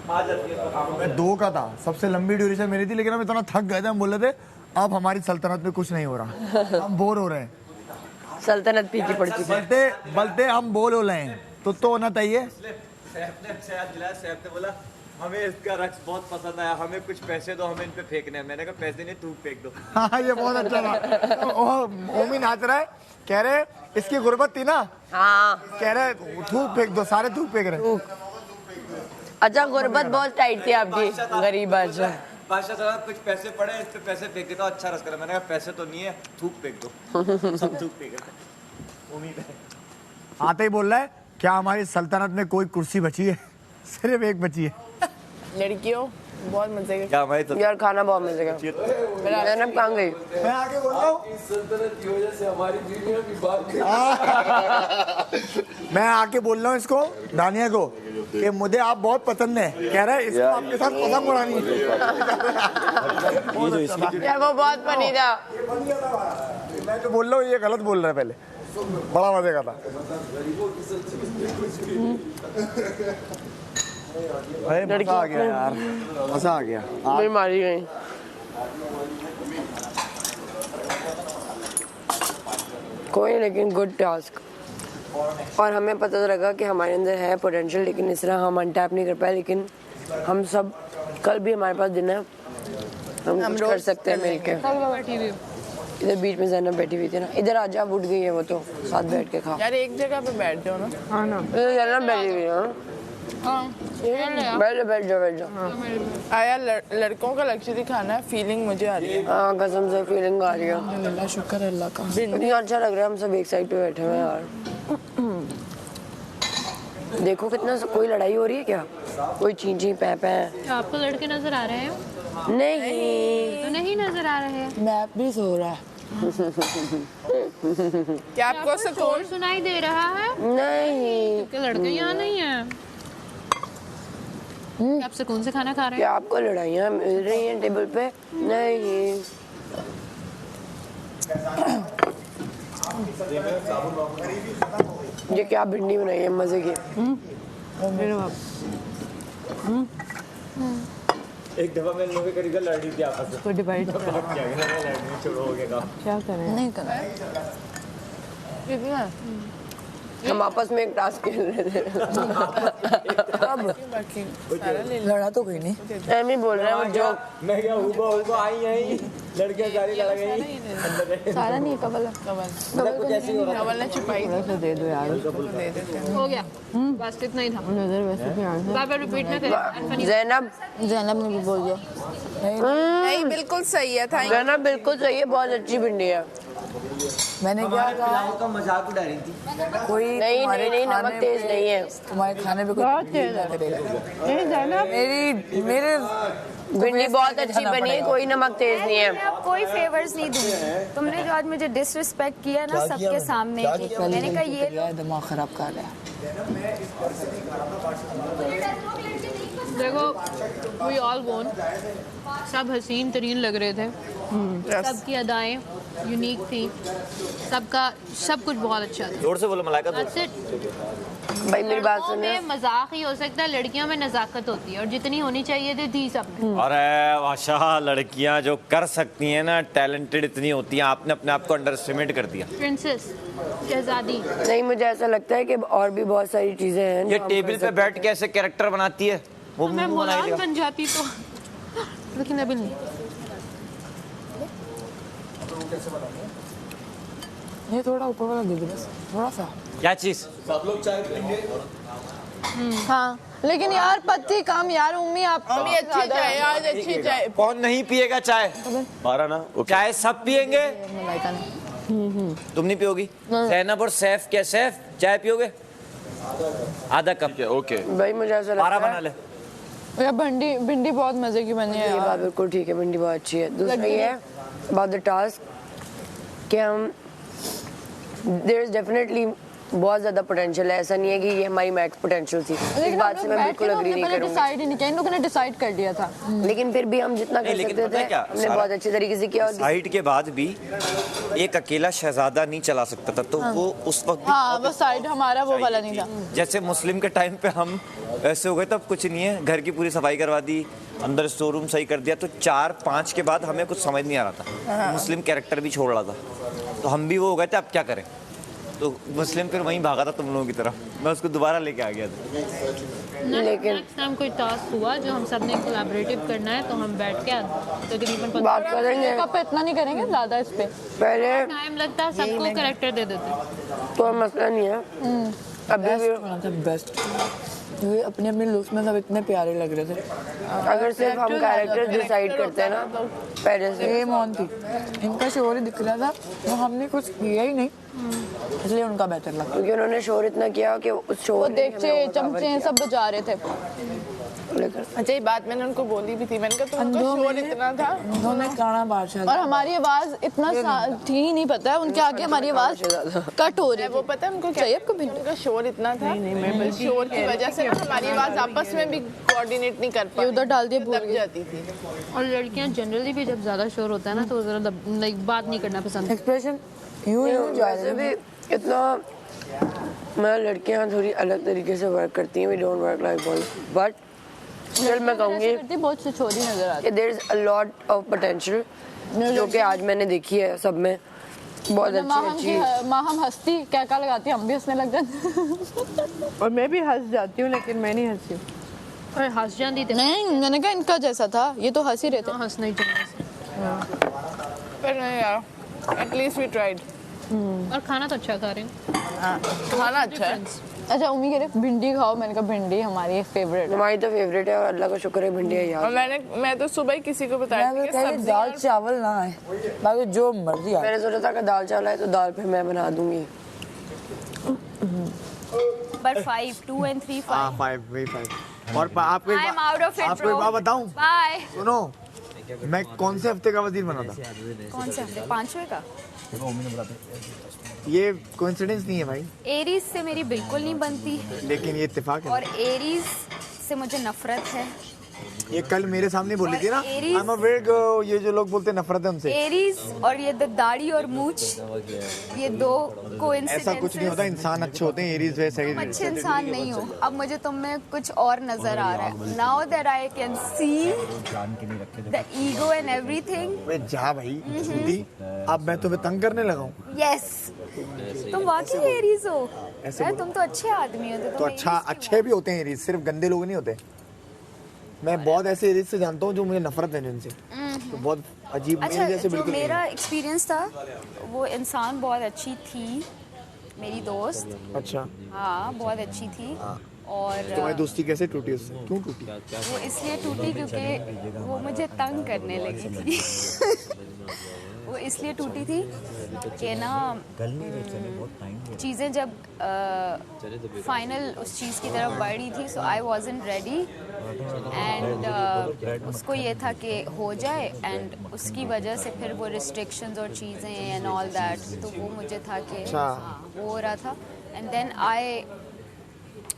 मैं 2 का था सबसे लंबी ड्यूरेशन मेरी थी लेकिन हम इतना थक गए थे हम बोल रहे थे अब हमारी सल्तनत में कुछ नहीं हो रहा हम बोर हो रहे हैं सल्तनत पीछे पड़ चुकी है बलते हम बोल हो रहे हैं तो होना चाहिए सैफ ने बोला हमें इसका रक्स बहुत पसंद आया हमें कुछ पैसे दो हमें इन पे फेंकने हैं मैंने कहा पैसे नहीं तू फेंक दो हाँ ये बहुत अच्छा था ओमी नाच रहा है कह रहे इसकी गुर्बत थी ना हाँ कह रहे थूक फेंक दो सारे थूक फेंक रहे अच्छा गुर्बत बहुत टाइट थी आपकी गरीब अच्छा बादशाह साहब कुछ पैसे पड़े इस पे पैसे फेंक देता अच्छा रस करा मैंने कहा पैसे तो नहीं है थूक फेंक दो सब थूक फेंक रहे उम्मीद है आते ही बोल रहा है क्या हमारी सल्तनत में कोई कुर्सी बची है सिर्फ एक बची है लड़कियों बहुत मजे का क्या हमारी यार खाना बहुत मजे का जैनब कहाँ गई मैं आगे बोल रहा हूँ सल्तनत की वजह से हमारी बीवियां भी भाग गई मैं आके बोल रहा हूँ इसको दानिया को कि मुझे आप बहुत पसंद है कह रहा है इसको आपके साथ पतंग उड़ानी है यार वो बहुत फनी था मैं तो बोल रहा हूँ ये गलत बोल रहा है पहले बड़ा मजे का था मजा आ गया यार मजा आ गया मेरी मारी गई कोई लेकिन गुड टास्क और हमें पता तो लगा कि हमारे अंदर है पोटेंशियल लेकिन इस तरह हम अनटैप नहीं कर पाए लेकिन हम सब कल भी हमारे पास दिन है हम कुछ कर सकते हैं मिलके इधर बीच में जैनब बैठी हुई थी ना इधर आजा उठ गई है वो तो साथ बैठ के खा यार एक जगह पे बैठ जाओ ना हाँ ना इधर जैनब बैठी हुई है बैठ जाओ आया लड़कों का लग्जरी खाना है फीलिंग मुझे आ रही है हाँ कसम से फीलिंग आ रही है अल्लाह शुक्र है अल्लाह का इतना अच्छा लग रहा है हम सब एक साइड पे बैठे हुए हैं यार देखो कितना कोई लड़ाई हो रही है क्या? कोई चींची पै पै? आपको लड़के नजर आ रहे हैं? नहीं तो नहीं नजर आ रहे हैं। मैप भी सो रहा है। क्या आपको शोर सुनाई दे रहा है? नहीं, क्योंकि लड़के यहाँ नहीं है। आप सुकून से खाना खा रहे हैं? क्या आपको लड़ाइयाँ मिल रही हैं टेबल पे? नहीं। ये क्या भिंडी बनाई है मजे की? एक दफा मैं लोगों के करीब लड़ रही थी आपस में। को डिवाइड क्या छोड़ो हो गया काम। क्या करें? नहीं करना। कितना? हम आपस में एक टास्क खेल रहे थे। अब लड़ा तो कोई नहीं। एमी बोल रहा है वो जो मैं क्या हुआ आई लड़कियां सारी लड़ गई। सारा नहीं कवल कुछ ऐसे ही हो रहा था। कवल ने छुपाई थी। दे दो यार। दे देते हैं। हो गया बस इतना ही था। नजर वैसे भी आ बार बार रिपीट ना करें। ज़ैनब ने भी बोल दिया। नहीं बिल्कुल सही है। थैंक ज़ैनब बिल्कुल सही है, बहुत अच्छी भिंडी है। मैंने क्या कहा? का मजाक उड़ा रही थी। कोई नहीं नमक तेज नहीं है। तुम्हारे खाने पे कोई मेरे भिंडी बहुत अच्छी बनी है, कोई नमक तेज नहीं है। मैं अब कोई फेवर्स नहीं दूंगी। तुमने जो आज मुझे डिसरिस्पेक्ट किया ना सबके सामने, मैंने कहा ये दिमाग खराब कर रहा है। देखो वी ऑल वोन, सब हसीन तरीन लग रहे थे। सबकी अदाएं यूनिक थी, सबका सब कुछ बहुत अच्छा था। जोर से बोलो मलाइका। That's it। भाई मेरी बात लड़कों सुनिए। में मजाक ही हो सकता है, लड़कियों में नजाकत होती है और जितनी होनी चाहिए थी सब में। अरे माशा लड़कियां जो कर सकती हैं ना, टैलेंटेड इतनी होती हैं। आपने अपने आप को अंडर एस्टिमेट कर दिया। प्रिंसेस, शहजादी। नहीं, मुझे ऐसा लगता है कि और भी बहुत सारी चीजें हैं। ये टेबल पे बैठ के ऐसे कैरेक्टर बनाती है, वो मैं मुराद बन जाती तो, लेकिन अभी नहीं। ये थोड़ा ऊपर वाला दे दो बस, थोड़ा सा। क्या चीज? सब लोग चाय पीएंगे। हाँ लेकिन यार पत्ती काम यार। उम्मी आप अच्छी चाय आज अच्छी चाय। कौन नहीं पिएगा चाय? मारा ना। चाय सब पिएंगे, तुम नहीं पियोगी? ज़ैनब और सैफ, क्या सैफ चाय पियोगे? आधा कप। ओके भाई मुझे ऐसा लगता बारह बना है ले। यार भिंडी बहुत मजे की बनी है। ये बात बिल्कुल ठीक है, भिंडी बहुत अच्छी है। दूसरा ये है अबाउट द टास्क कि हम देयर इज डेफिनेटली बहुत ज्यादा पोटेंशियल है। ऐसा नहीं है कि ये हमारी मैक्स पोटेंशियल थी। इस बात से मैं बिल्कुल एग्री नहीं करूंगी। डिसाइड ही नहीं किया, इन लोगों ने डिसाइड कर दिया था। लेकिन फिर भी हम जितना कर सकते थे हमने बहुत अच्छे तरीके से किया। और साइड के बाद भी एक अकेला शहजादा नहीं चला सकता था, तो वो उस वक्त भी हाँ वो साइड हमारा वो वाला नहीं था। जैसे मुस्लिम के टाइम पे हम ऐसे हो गए, तब कुछ नहीं है, घर की पूरी सफाई करवा दी, अंदर स्टोर रूम सही कर दिया, तो 4-5 के बाद हमें कुछ समझ नहीं आ रहा था। मुस्लिम कैरेक्टर भी छोड़ रहा था, तो हम भी वो हो गए थे अब क्या करें। तो मुस्लिम फिर वहीं भागा था तुम लोगों की तरफ, मैं उसको दोबारा लेके आ गया था। लेकिन नेक्स्ट टाइम कोई टास्क हुआ जो हम सब ने कोलैबोरेटिव करना है, तो हम बैठ के तकरीबन बात करेंगे। इतना नहीं करेंगे ज़्यादा इस पे। पहले टाइम लगता है, सबको कैरेक्टर दे देते। तो मसला नहीं है। अभी भी बेस्ट ये अपने अपने लुक्स में सब इतने प्यारे लग रहे थे। अगर सिर्फ हम कैरेक्टर डिसाइड करते हैं ना पहले से। सेम ऑन थी, इनका शोर ही दिख रहा था, वो हमने कुछ किया ही नहीं, इसलिए उनका बेहतर लगा। क्योंकि उन्होंने शोर इतना किया कि उस शोर वो देखचे चमचे सब बजा रहे थे। अच्छा ये बात मैंने उनको बोली भी थी, मैंने कहा तुमका शोर इतना था। उन्होंने गाना बादशाह और हमारी आवाज इतना थी ही नहीं, पता है उनके आगे हमारी आवाज कट हो रही है। वो पता है उनको चाहिए, आपको उनका शोर इतना था। शोर की वजह से हमारी आवाज आपस में भी कोऑर्डिनेट नहीं कर पाती, उधर डाल दिया दब जाती थी। और लड़कियां जनरली भी जब ज्यादा शोर होता है ना, तो जरा बात नहीं करना पसंद। एक्सप्रेशन यूं वैसे भी इतना मैं लड़कियां थोड़ी अलग तरीके से वर्क करती हैं, we don't work like boys, but still मैं कहूँगी बहुत से छोरी नजर आती है। There is a lot of potential जो कि आज मैंने देखी है सब में। बहुत अच्छी माँ हम हंसती क्या क्या लगाती, हम भी हंसने लग जाते। और मैं भी हंस जाती हूँ, लेकिन मैं नहीं हंसी हूँ। अरे हंस जाती थी। नहीं मैंने कहा इनका जैसा था, ये तो हंस ही रहे थे। हंसना ही चाहिए। पर नहीं यार, एटलीस्ट वी ट्राइड। और खाना तो अच्छा खा रहे हैं। खाना अच्छा है। अच्छा उम्मी कह रहे भिंडी खाओ, मैंने कहा भिंडी हमारी फेवरेट। हमारी तो फेवरेट है और अल्लाह का शुक्र है भिंडी है यार। और मैं तो सुबह ही किसी को बताया था कि दाल चावल ना है, बाकी जो मर्जी मैंने सोचा था कि दाल चावल है तो दाल फिर मैं बना दूंगी। नंबर 5 2 and 3 हाँ 5 5 वही 5 और आपको I am out of it, आपको एक bro. बात बताऊं बाय। सुनो मैं कौन से हफ्ते का वजीर बना था कौन से हफ्ते? 5वें का? ये कोइंसिडेंस नहीं है भाई एरीज से मेरी बिल्कुल नहीं बनती लेकिन ये इत्तेफाक है और एरीज से मुझे नफरत है। ये कल मेरे सामने बोली थी ना एरीज- I'm a weird ये जो लोग बोलते हैं नफरत है उनसे एरीज और ये दाढ़ी और मूछ, ये दो ऐसा कोइंसिडेंसेस। कुछ नहीं होता इंसान अच्छे होते हैं एरीज वे सही तुम अच्छे इंसान नहीं हो। अब मुझे तुम में कुछ और नजर आ रहा है। Now that I can see the ego and everything. वे जा भाई दीदी अब मैं तुम्हें तंग करने लगा हूँ यस तुम वाकई एरीज हो। ऐसे यार, बोलो। तुम तो अच्छे आदमी हो। तो अच्छा अच्छे भी होते हैं एरीज सिर्फ गंदे लोग नहीं होते मैं बहुत ऐसे एरीज से जानता हूँ जो मुझे नफरत है जिनसे तो बहुत अजीब अच्छा मेरे जैसे जो बिल्कुल नहीं मेरा है। एक्सपीरियंस था वो इंसान बहुत अच्छी थी, मेरी दोस्त। अच्छा हाँ बहुत अच्छी थी और तुम्हारी दोस्ती कैसे टूटी उससे क्यों टूटी वो इसलिए टूटी क्योंकि वो मुझे तंग करने लगी थी वो इसलिए टूटी थी कि ना चीज़ें जब फाइनल उस चीज़ की तरफ बढ़ रही थी सो आई वॉजंट रेडी एंड उसको ये था कि हो जाए एंड उसकी वजह से फिर वो रिस्ट्रिक्शंस और चीज़ें एंड ऑल दैट तो वो मुझे था कि अच्छा। हाँ, वो हो रहा था and then I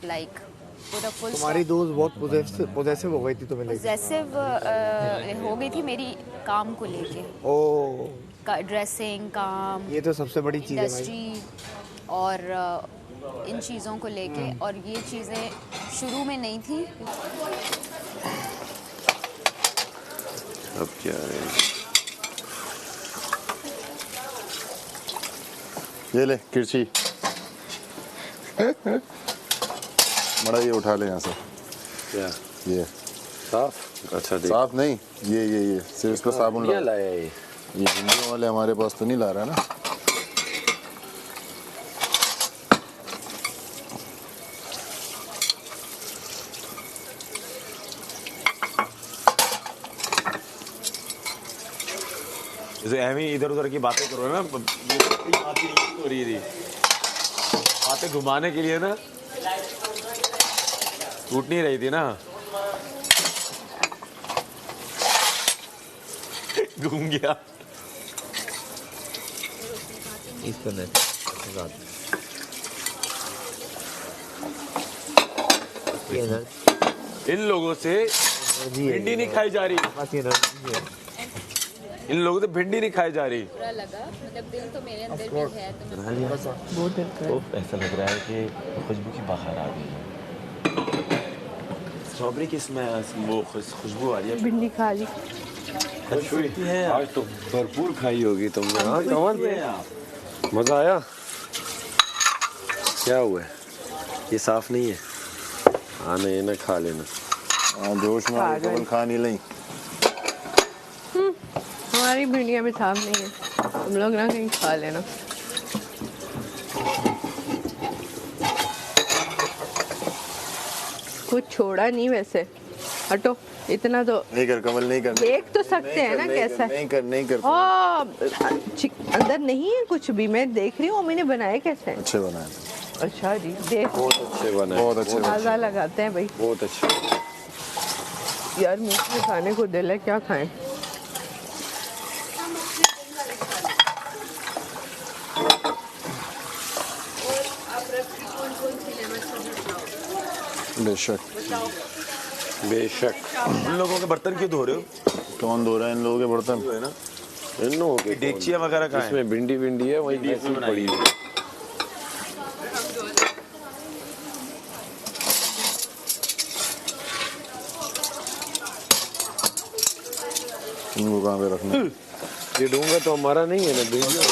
like put a full तुम्हारी दोस्त बहुत पोजेसिव हो गई थी तुम्हें लेके पॉजेसिव हो गई थी मेरी काम को लेके ओ ड्रेसिंग काम ये तो सबसे बड़ी चीज़ है भाई इंडस्ट्री और इन चीज़ों को लेके और ये चीज़ें शुरू में नहीं थी। अब क्या है ये ले किरची बड़ा ये उठा ले यहाँ से क्या ये साफ अच्छा देख साफ नहीं ये सिर्फ इस पर साबुन क्या ला लाया ये ये हिंदियों वाले हमारे पास तो नहीं ला रहा है ना जैसे एमी इधर उधर की बातें करो ना बातें हो रही थी बातें घुमाने के लिए ना टूट नहीं रही थी ना घूम गया इन लोगों से भिंडी नहीं खाई जा रही इन लोगों से भिंडी नहीं खाई जा रही बुरा लगा मतलब दिल तो मेरे अंदर भी है तो तो ऐसा लग रहा है कि खुशबू की बाहर आ गई है स्ट्रॉबेरी की इसमें वो खुशबू आ रही है भिंडी खा ली खुशबू है आज तो भरपूर खाई होगी तुमने हाँ कमाल पे मजा आया क्या हुआ है ये साफ नहीं है हाँ नहीं ना खा लेना हाँ जोश में आके केवल खा नहीं लई हमारी भिंडियाँ भी साफ नहीं है तुम लोग ना कहीं खा लेना कुछ छोड़ा नहीं वैसे हटो इतना तो नहीं कर कमल नहीं कर देख तो सकते हैं ना कैसा है नहीं कर अंदर नहीं है कुछ भी मैं देख रही हूँ मैंने बनाए कैसे हैं अच्छे बनाए अच्छा जी देख बहुत अच्छे बने बहुत अच्छे ताज़ा लगाते हैं भाई बहुत अच्छे यार मुझे में खाने को दिल है क्या खाएं बेशक बेशक इन लोगों के बर्तन क्यों धो रहे हो कौन धो रहा है इन लोगों के बर्तन है ना इन लोगों के डेगचियाँ वगैरह कहाँ हैं? इसमें भिंडी भिंडी है वही भिंडी ऐसी बनाई पड़ी है। है इनको कहाँ पे रखना ये डूंगा तो हमारा नहीं है ना भेजियो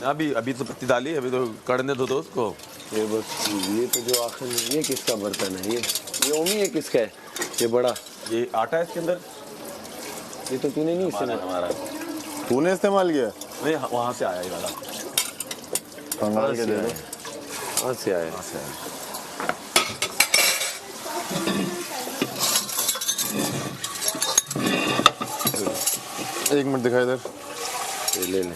अभी अभी तो पत्ती डाली अभी तो कड़ने दो उसको ये बस ये तो जो आखिर में ये किसका बर्तन है ये ओमी है किसका है ये बड़ा ये आटा है इसके अंदर ये तो तूने नहीं हमारा इस्तेमाल हमारा तूने इस्तेमाल किया नहीं वहाँ से आया ये वाला कंगाल के दे दो कहाँ से आया वहाँ से आया एक मिनट दिखा इधर ये ले ले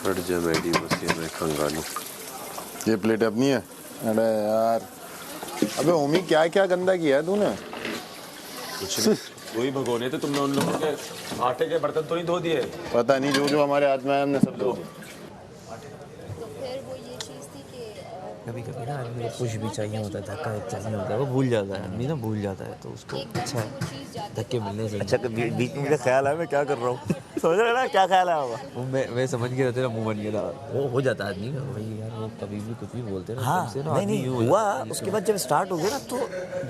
हट जा मैडी, बस ये मैं खंगा लूं। ये प्लेट अपनी है? अरे यार, अबे ओमी क्या क्या गंदा किया है तूने? कुछ नहीं, वही भगोने थे तुमने, उन लोगों के आटे के बर्तन तो नहीं धो दिए? पता नहीं, जो जो हमारे हाथ में आया हमने सब धो दिया। कभी कभी ना आदमी को कुछ भी चाहिए होता है, धक्का चाहिए होता है, वो भूल जाता है आदमी ना, भूल जाता है, तो उसको अच्छा है धक्के मिलने से। अच्छा, बीच में मुझे ख्याल है मैं क्या कर रहा हूँ। सोच रहा है ना क्या ख्याल है होगा? वो मैं समझ के रहते ना, मुंह बन गया था, वो हो जाता है आदमी का भाई यार, वो कभी भी कुछ भी बोलते हैं ना। हाँ, तुमसे ना नहीं आदमी नहीं यूं हो हुआ। जाता है। उसके बाद जब स्टार्ट हो गया ना, तो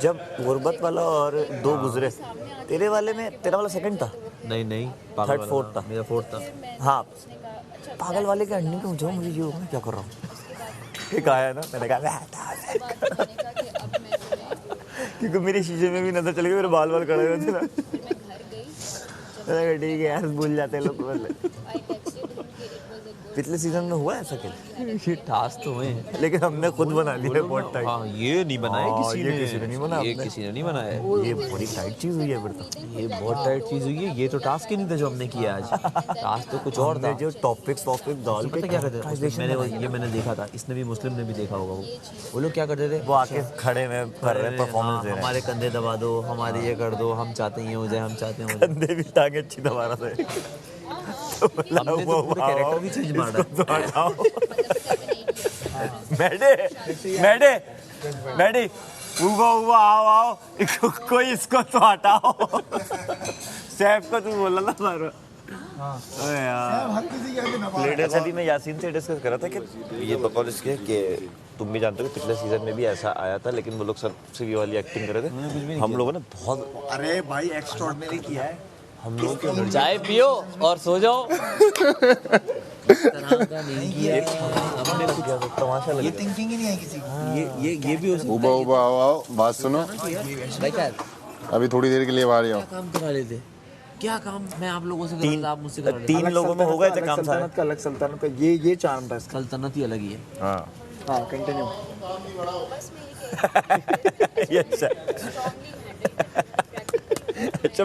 जब गुर्बत वाला और दो गुजरे, तेरे वाले में तेरा वाला सेकंड था? नहीं, थर्ड फोर्थ था, मेरा फोर्थ था। हाँ, पागल वाले के अंडे को जो मुझे ये मैं क्या कर रहा हूँ, एक आया ना, मैंने कहा क्योंकि मेरे शीशे में भी नजर चली गई, मेरे बाल खड़े हुए थे ना। ठीक है यार, भूल जाते हैं लोग। पिछले सीजन में हुआ ऐसा क्या? ये टास्क तो हुए हैं, लेकिन हमने खुद बना लिया बहुत टाइट। हाँ, ये नहीं बनाया किसी ने, किसी ने नहीं बनाया, ये किसी ने नहीं बनाया। ये बड़ी टाइट चीज हुई है फिर तो। ये बहुत टाइट चीज हुई है, ये तो टास्क ही नहीं था जो हमने किया आज। टास्क तो कुछ और था। जो टॉपिक्स डाल के पता क्या करते थे, मैंने देखा था, इसने भी, मुस्लिम ने भी देखा होगा, वो लोग क्या करते थे, वो आके खड़े में कर रहे परफॉर्मेंस दे रहे हैं, हमारे कंधे दबा दो, हमारे ये कर दो, हम चाहते हैं ये हो जाए, हम चाहते हैं कंधे भी टांगे अच्छी दबा रहे थे। हमने तो पूरे कैरेक्टर भी चेंज मारा। मैडे उबा आओ कोई इसको तो हटाओ। सैफ को तू बोला ना मारो। अच्छा, अभी मैं यासीन से डिस्कस कर रहा था कि ये बकौल इसके कि तुम भी जानते हो कि पिछले सीजन में भी ऐसा आया था, लेकिन वो लोग सबसे ये वाली एक्टिंग कर रहे थे। हम लोगों ने बहुत, अरे भाई एक्स्ट्राऑर्डिनरी किया है। हम लोगों के चाय पियो और सो जाओ। तमाशा लगा, ये थिंकिंग ही नहीं है किसी की। ये भी हो सकता है। उबा आओ, बात सुनो। भाई क्या अभी थोड़ी देर के लिए बाहर आओ। काम करा लेते, क्या काम मैं आप लोगों से तीन- आप मुझसे करा लेते। तीन लोगों में होगा काम सारा। सल्तनत का अलग, सल्तनत का ये चार्म था इसका। सल्तनत ही अलग ही है। हाँ, कंटिन्यू। अच्छा, अच्छा